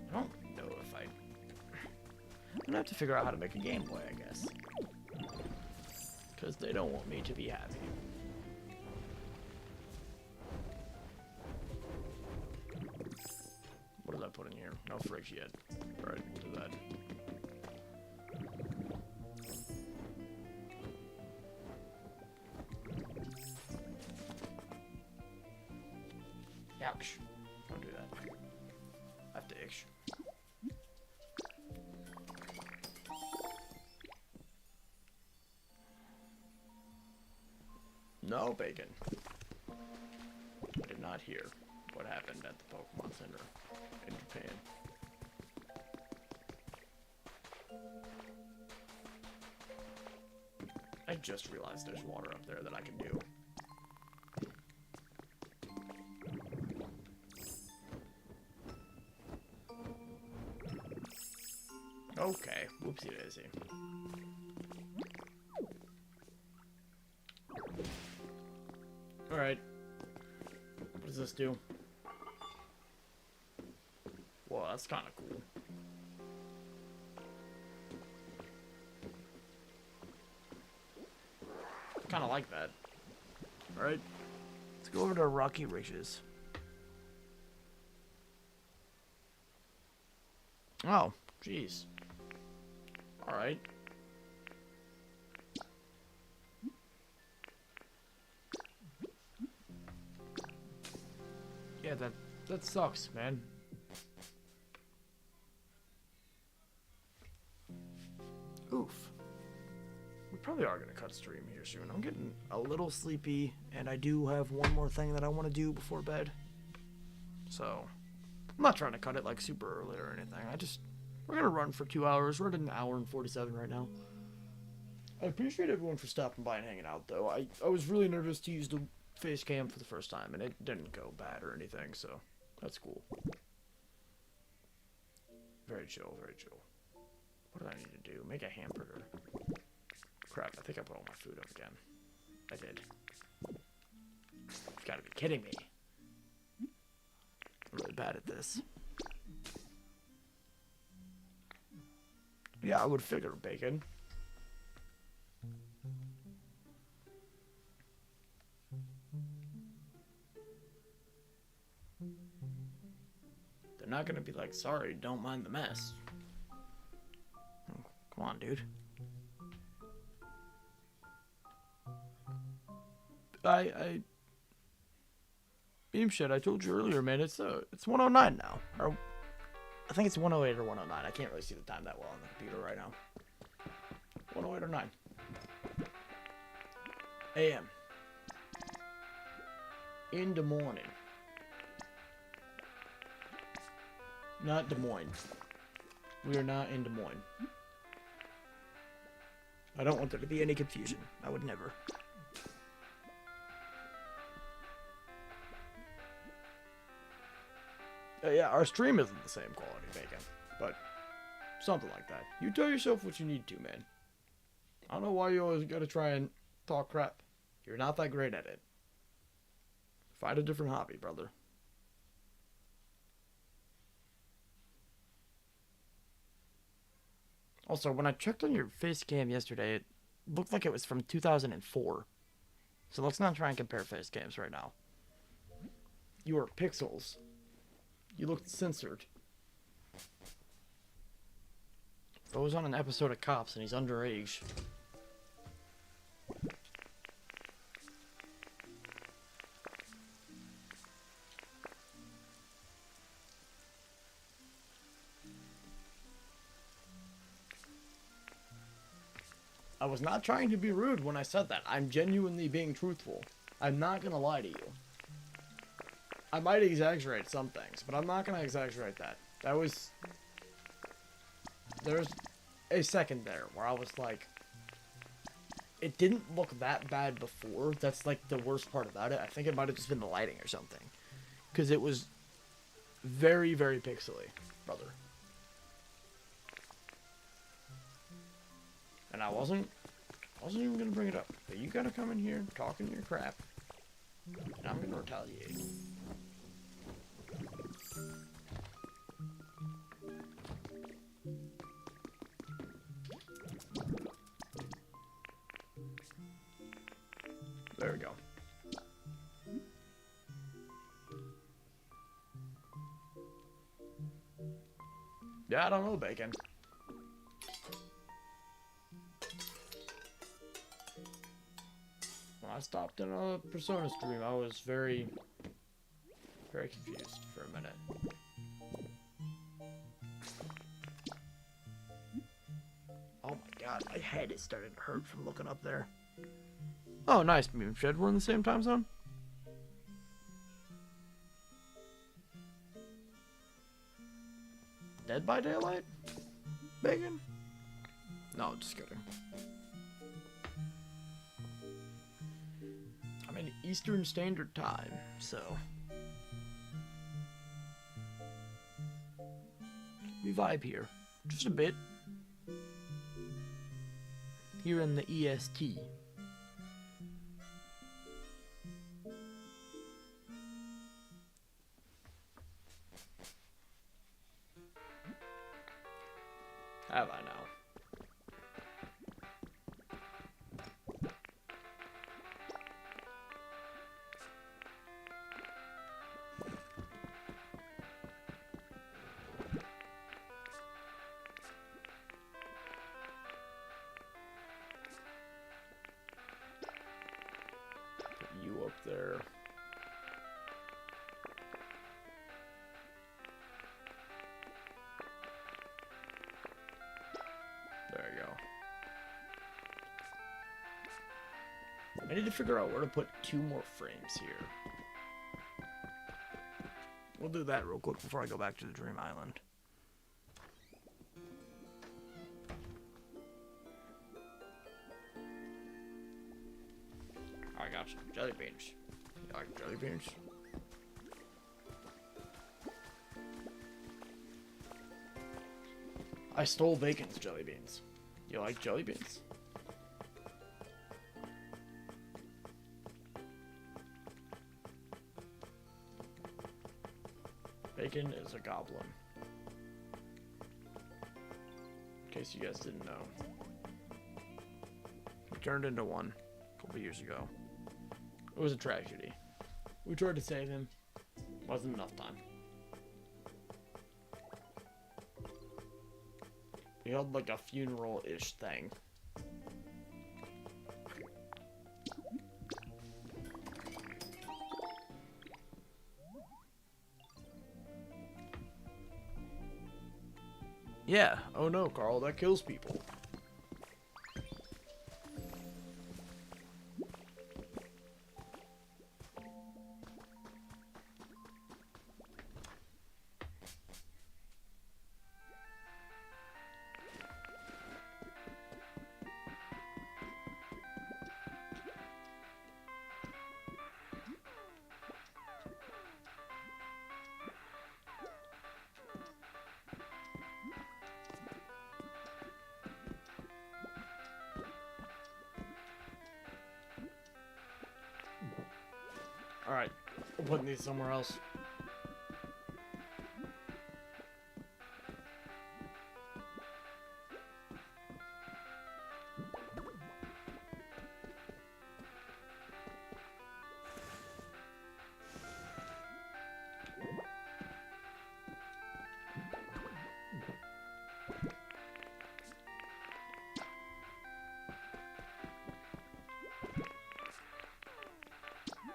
I don't know if I'm gonna have to figure out how to make a Game Boy, I guess. Because they don't want me to be happy. What did I put in here? No fridge yet. Alright, we'll do that. Ouch. Don't do that. I have to itch. No bacon. I did not hear what happened at the Pokemon Center in Japan. I just realized there's water up there that I can do. Okay, whoopsie daisy. Alright. What does this do? Whoa, that's kind of cool. Kind of like that. Alright. Let's go over to Rocky Ridges. Oh, jeez. Alright. Yeah, that sucks, man. Oof. We probably are gonna cut stream here soon. I'm getting a little sleepy, and I do have one more thing that I want to do before bed. So, I'm not trying to cut it like super early or anything. We're gonna run for 2 hours. We're at an hour and 47 right now. I appreciate everyone for stopping by and hanging out, though. I was really nervous to use the face cam for the first time, and it didn't go bad or anything, so that's cool. Very chill, very chill. What did I need to do? Make a hamburger. Crap, I think I put all my food up again. I did. You've got to be kidding me. I'm really bad at this. Yeah, I would figure bacon. They're not gonna be like, sorry, don't mind the mess. Oh, come on, dude. Beam shit, I told you earlier, man, it's 109 now. Or I think it's 108 or 109. I can't really see the time that well on the computer right now. 108 or 9. AM. In the morning. Not Des Moines. We are not in Des Moines. I don't want there to be any confusion. I would never. Yeah, our stream isn't the same quality, bacon, but something like that. You tell yourself what you need to, man. I don't know why you always gotta try and talk crap. You're not that great at it. Find a different hobby, brother. Also, when I checked on your face cam yesterday, it looked like it was from 2004. So let's not try and compare face cams right now. You are pixels. You looked censored. I was on an episode of Cops and he's underage. I was not trying to be rude when I said that. I'm genuinely being truthful. I'm not gonna lie to you. I might exaggerate some things, but I'm not gonna exaggerate that. There's a second there where I was like, it didn't look that bad before. That's like the worst part about it. I think it might have just been the lighting or something. Because it was very, very pixely, brother. And I wasn't even gonna bring it up, but you gotta come in here talking your crap, and I'm gonna retaliate. There we go. Yeah, I don't know, Bacon. When I stopped in a Persona stream, I was very, very confused for a minute. Oh my god, my head is starting to hurt from looking up there. Oh, nice, Beam Shed. We're in the same time zone? Dead by Daylight? Bacon? No, just kidding. I'm in Eastern Standard Time, so... we vibe here. Just a bit. Here in the EST. Have I now? Put you up there. There you go. I need to figure out where to put 2 more frames here. We'll do that real quick before I go back to the Dream Island. I got some jelly beans. You like jelly beans? I stole Bacon's jelly beans. You like jelly beans? Bacon is a goblin. In case you guys didn't know. He turned into one a couple years ago. It was a tragedy. We tried to save him. Wasn't enough time. We held like a funeral-ish thing. Yeah. Oh no, Carl, that kills people. Alright, we're putting these somewhere else.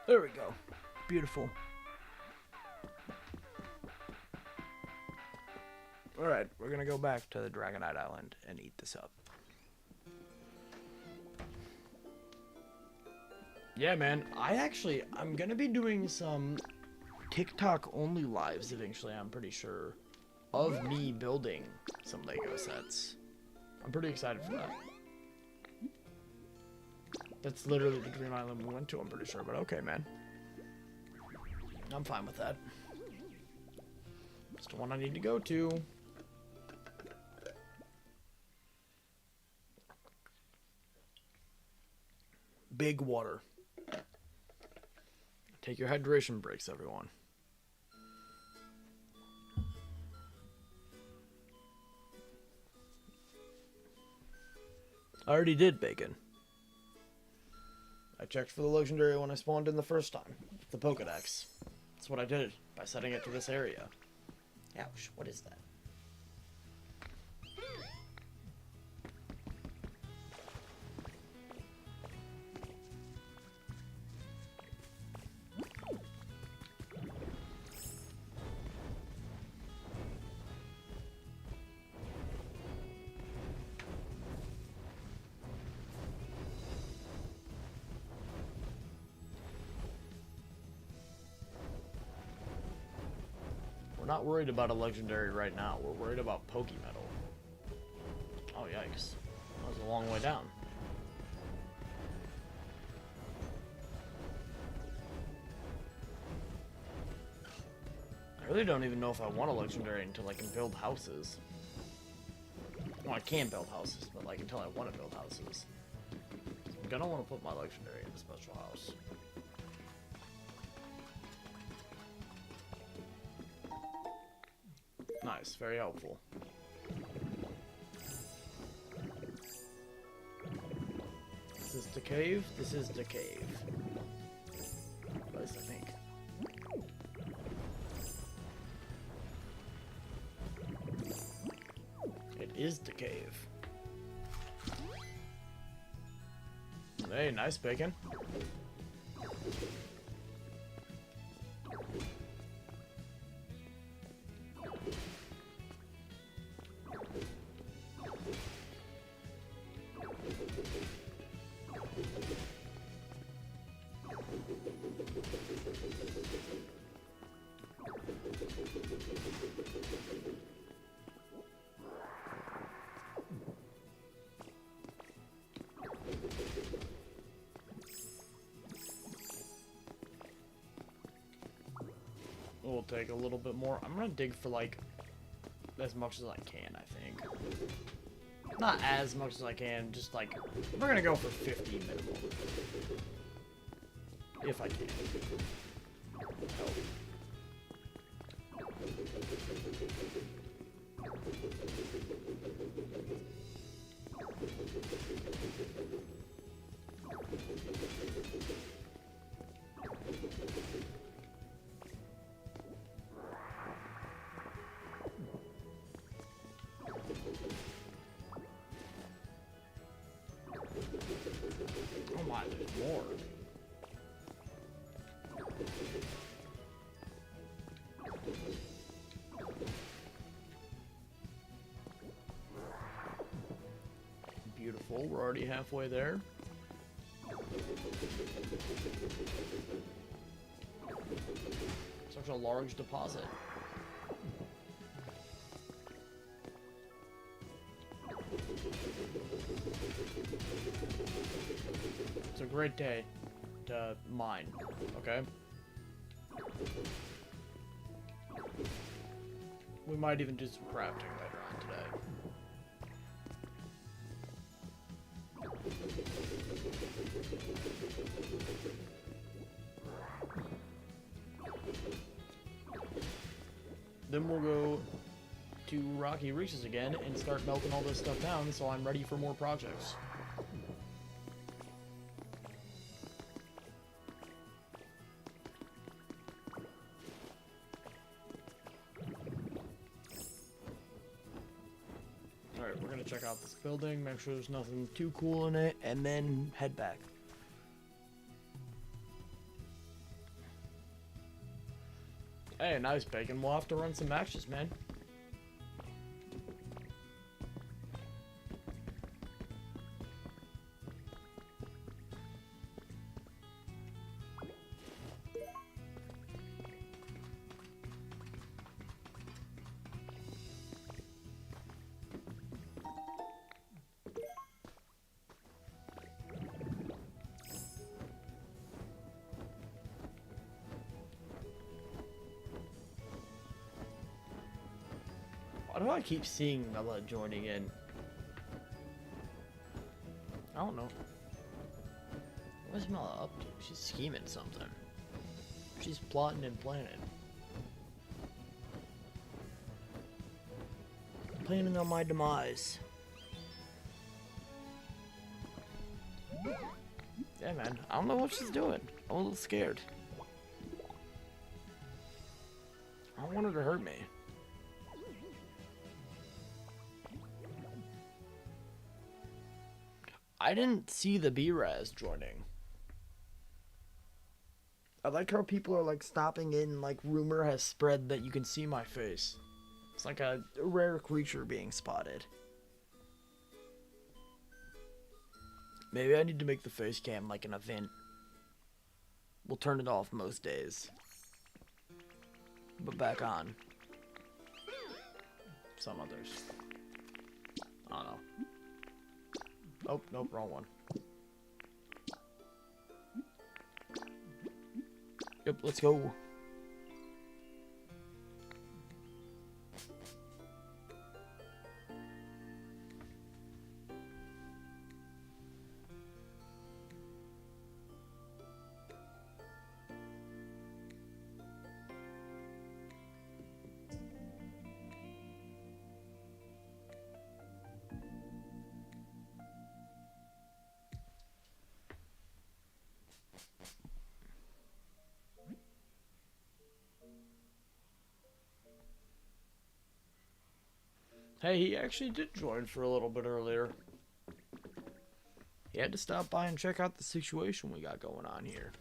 There we go. Beautiful. Alright, we're gonna go back to the Dragonite Island and eat this up. Yeah, man. I'm gonna be doing some TikTok only lives eventually, I'm pretty sure, of me building some Lego sets. I'm pretty excited for that. That's literally the Dream Island we went to, I'm pretty sure, but okay, man. I'm fine with that. That's the one I need to go to. Big water. Take your hydration breaks, everyone. I already did bacon. I checked for the legendary when I spawned in the first time. The Pokedex. That's what I did by setting it to this area. Ouch, what is that? We're not worried about a legendary right now. We're worried about Pokemetal. Oh, yikes. That was a long way down. I really don't even know if I want a legendary until I can build houses. Well, I can build houses, but like until I want to build houses. I'm gonna want to put my legendary in a special house. Nice, very helpful. This is the cave. This is the cave. At least I think. It is the cave. Hey, nice bacon. We'll take a little bit more. I'm gonna dig for like as much as I can, I think. Not as much as I can, just like we're gonna go for 50 minimum. If I can. Oh. Oh my, there's more. Beautiful, we're already halfway there. Such a large deposit. It's a great day to mine, okay? We might even do some crafting later on today. Then we'll go to Rocky Reaches again and start melting all this stuff down so I'm ready for more projects. Alright, we're gonna check out this building, make sure there's nothing too cool in it, and then head back. Hey, nice bacon. We'll have to run some matches, man. do I keep seeing Mela joining in? I don't know. What's Mela up to? She's scheming something. She's plotting and planning. Planning on my demise. Yeah, man. I don't know what she's doing. I'm a little scared. I don't want her to hurt me. I didn't see the B-Raz joining. I like how people are like stopping in, like rumor has spread that you can see my face. It's like a rare creature being spotted. Maybe I need to make the face cam like an event. We'll turn it off most days. But back on. Some others. I don't know. Oh, nope, wrong one. Yep, let's go. Hey, he actually did join for a little bit earlier. He had to stop by and check out the situation we got going on here.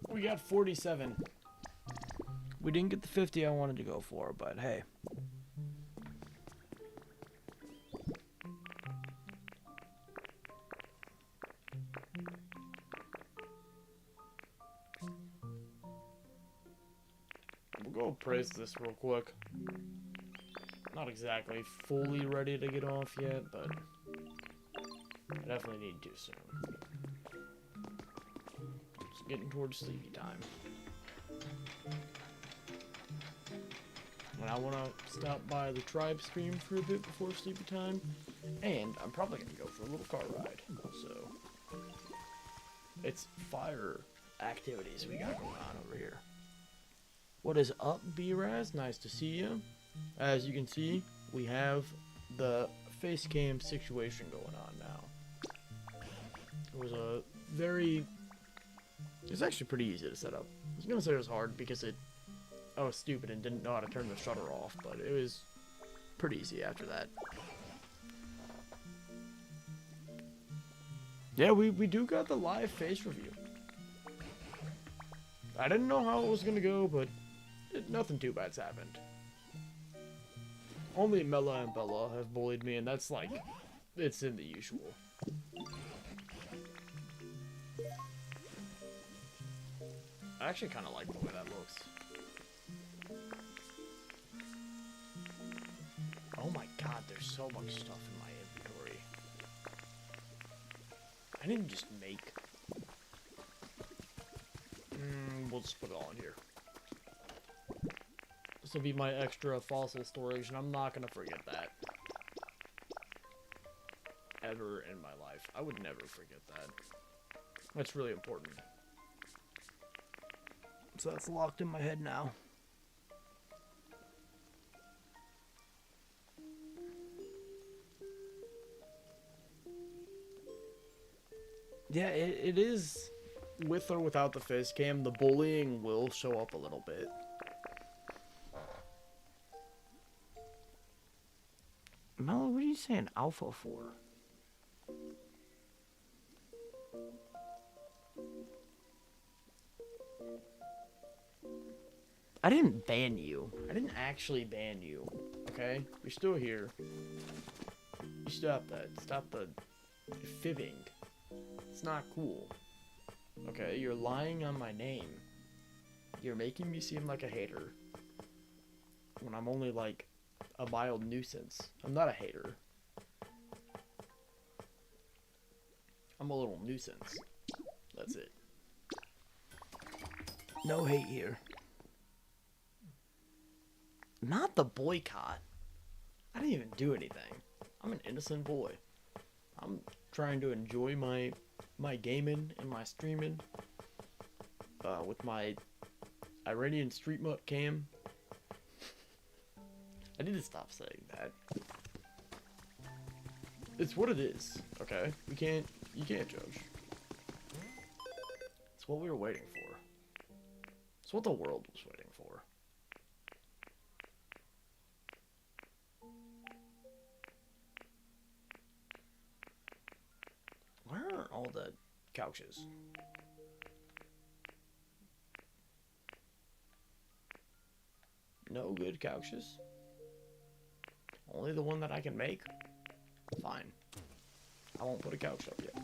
We got 47. We didn't get the 50 I wanted to go for, but hey. We'll go praise this real quick. Not exactly fully ready to get off yet, but I definitely need to soon. Getting towards sleepy time. And I want to stop by the tribe stream for a bit before sleepy time. And I'm probably going to go for a little car ride. So, it's fire activities we got going on over here. What is up, B-Raz? Nice to see you. As you can see, we have the face cam situation going on now. It was a very... It's actually pretty easy to set up. I was gonna say it was hard because I was stupid and didn't know how to turn the shutter off, but it was pretty easy after that. Yeah, we do got the live face review. I didn't know how it was gonna go, but nothing too bad's happened. Only Mela and Bella have bullied me, and that's like, it's in the usual. I actually kind of like the way that looks. Oh my god, there's so much stuff in my inventory. I didn't just make... we'll just put it all in here. This will be my extra fossil storage, and I'm not going to forget that. Ever in my life. I would never forget that. That's really important. So that's locked in my head now. Yeah, it is, with or without the face cam, the bullying will show up a little bit. Melo, what are you saying alpha for? I didn't ban you. I didn't actually ban you. Okay? You're still here. You stop that. Stop the You're fibbing. It's not cool. Okay, you're lying on my name. You're making me seem like a hater. When I'm only like a mild nuisance. I'm not a hater. I'm a little nuisance. That's it. No hate here. Not the boycott. I didn't even do anything. I'm an innocent boy. I'm trying to enjoy my gaming and my streaming with my Iranian street mutt cam. I need to stop saying that. It's what it is, okay? You can't judge. It's what we were waiting for. It's what the world was waiting for. Where are all the couches? No good couches? Only the one that I can make? Fine. I won't put a couch up yet.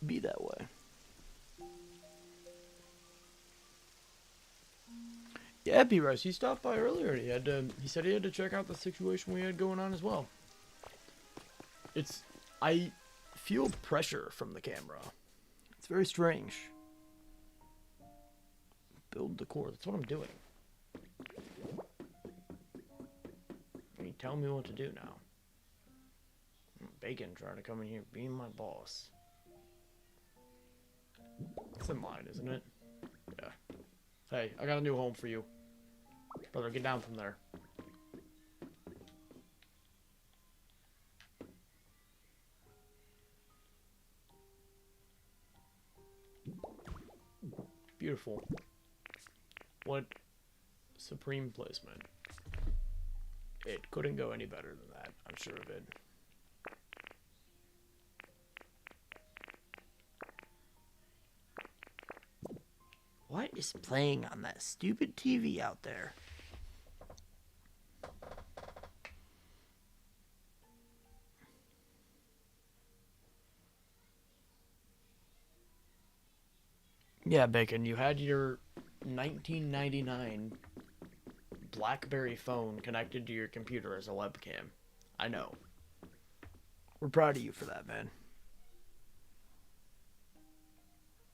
Be that way. Yeah, B-Rice, he stopped by earlier. He said he had to check out the situation we had going on as well. I feel pressure from the camera. It's very strange. Build decor, that's what I'm doing. You tell me what to do now. Bacon trying to come in here being my boss. It's in line, isn't it? Yeah. Hey, I got a new home for you. Brother, get down from there. Beautiful. What supreme placement. It couldn't go any better than that, I'm sure of it. What is playing on that stupid TV out there? Yeah, Bacon, you had your 1999 BlackBerry phone connected to your computer as a webcam. I know. We're proud of you for that, man.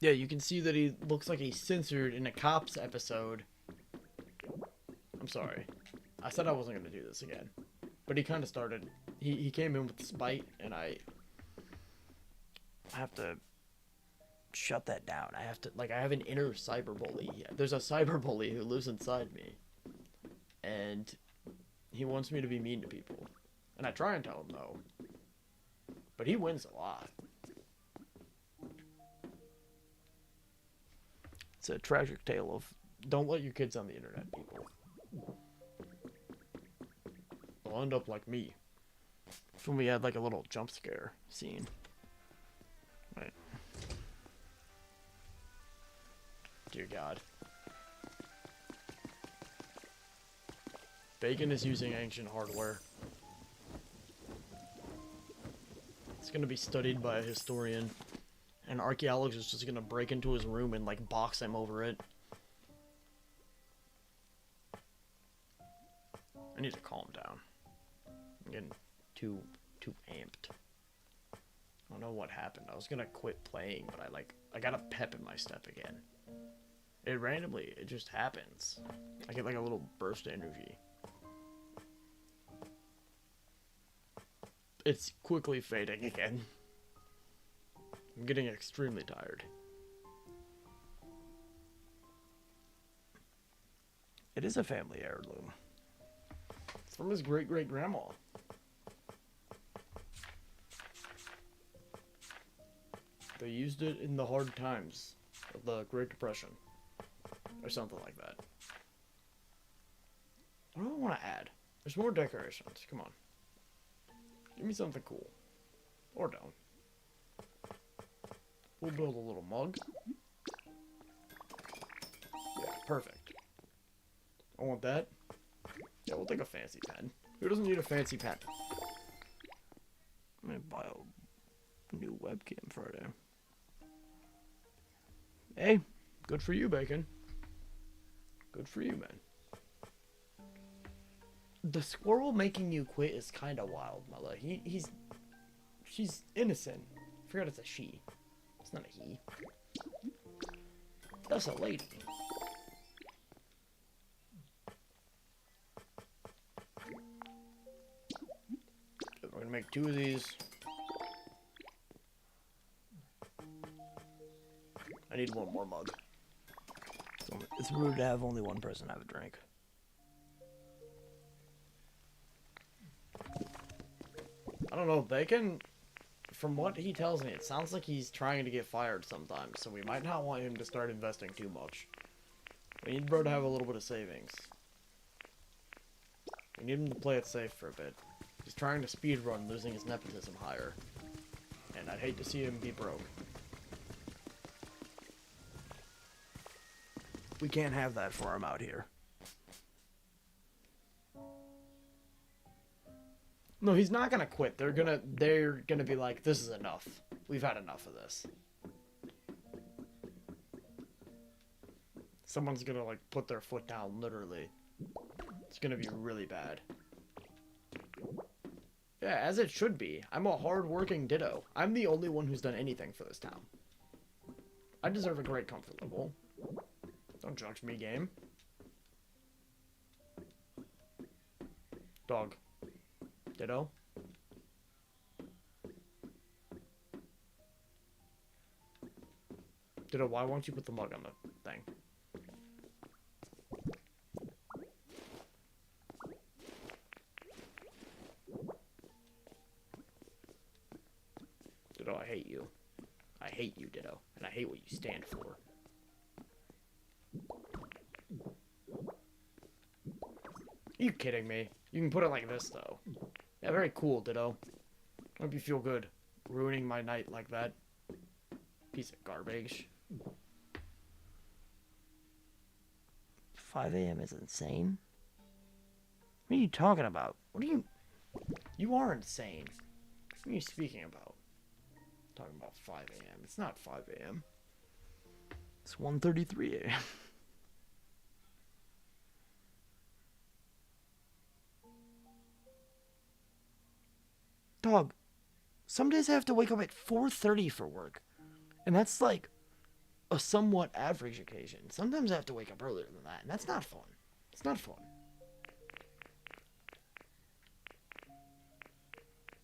Yeah, you can see that he looks like he's censored in a Cops episode. I'm sorry. I said I wasn't going to do this again. But he kind of started. He came in with spite, and I have to shut that down. I have an inner cyberbully. There's a cyberbully who lives inside me. And he wants me to be mean to people. And I try and tell him no. But he wins a lot. It's a tragic tale of don't let your kids on the internet, people. They'll end up like me. That's when we had like a little jump scare scene. Right. Dear God. Bacon is using ancient hardware. It's gonna be studied by a historian. An archaeologist is gonna break into his room and like box him over it. I need to calm down. I'm getting too amped. I don't know what happened. I was gonna quit playing, but I got a pep in my step again. It just happens. I get like a little burst of energy. It's quickly fading again. I'm getting extremely tired. It is a family heirloom. It's from his great-great-grandma. They used it in the hard times of the Great Depression. Or something like that. What do I want to add? There's more decorations. Come on. Give me something cool. Or don't. We'll build a little mug. Yeah, perfect. I want that. Yeah, we'll take a fancy pen. Who doesn't need a fancy pen? I'm gonna buy a New webcam Friday. Hey, good for you, Bacon. Good for you, man. The squirrel making you quit is kind of wild, Mella. She's innocent. I forgot it's a she. It's not a he. That's a lady. We're gonna make 2 of these. I need 1 more mug. It's rude to have only 1 person have a drink. I don't know, Bacon, from what he tells me, it sounds like he's trying to get fired sometimes, so we might not want him to start investing too much. We need bro to have a little bit of savings. We need him to play it safe for a bit. He's trying to speedrun, losing his nepotism higher. And I'd hate to see him be broke. We can't have that for him out here. No, he's not gonna quit. They're gonna be like, this is enough. We've had enough of this. Someone's gonna like put their foot down, literally. It's gonna be really bad. Yeah, as it should be. I'm a hard-working ditto. I'm the only one who's done anything for this town. I deserve a great comfort level. Don't judge me, game. Dog. Ditto. Ditto, why won't you put the mug on the thing? Ditto, I hate you. I hate you, Ditto. And I hate what you stand for. Are you kidding me? You can put it like this, though. Yeah, very cool, Ditto. Hope you feel good. Ruining my night like that. Piece of garbage. 5 a.m. is insane? What are you talking about? What are you... You are insane. What are you speaking about? I'm talking about 5 a.m. It's not 5 a.m. It's 1:33 a.m. Dog, some days I have to wake up at 4:30 for work. And that's like a somewhat average occasion. Sometimes I have to wake up earlier than that, and that's not fun. It's not fun.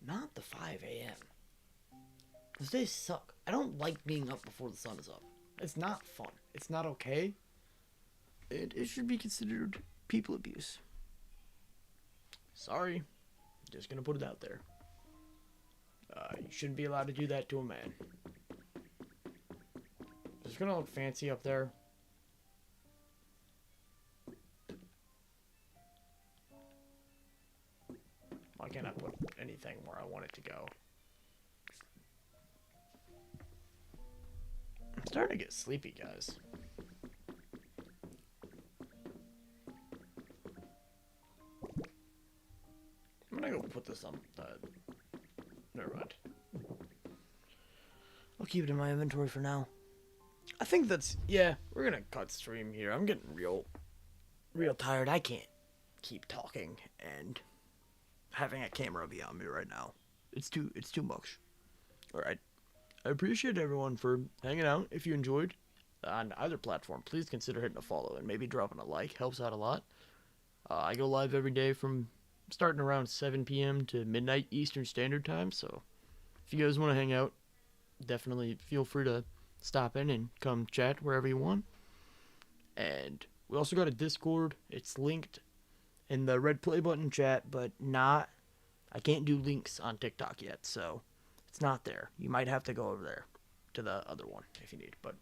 Not the 5 a.m. Those days suck. I don't like being up before the sun is up. It's not fun. It's not okay. It should be considered people abuse. Sorry. Just gonna put it out there. You shouldn't be allowed to do that to a man. It's gonna look fancy up there. Why can't I put anything where I want it to go? I'm starting to get sleepy, guys. I'm gonna go put this on the... Never mind. I'll keep it in my inventory for now. I think that's... Yeah, we're gonna cut stream here. I'm getting real tired. I can't keep talking and having a camera be on me right now. It's too much. Alright. I appreciate everyone for hanging out. If you enjoyed on either platform, please consider hitting a follow and maybe dropping a like. Helps out a lot. I go live every day from starting around 7 p.m. to midnight Eastern Standard Time, so if you guys want to hang out, definitely feel free to stop in and come chat wherever you want. And we also got a Discord. It's linked in the red play button chat, but I can't do links on TikTok yet, so it's not there. You might have to go over there to the other one if you need. But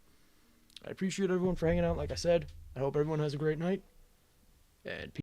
I appreciate everyone for hanging out, like I said. I hope everyone has a great night. And peace.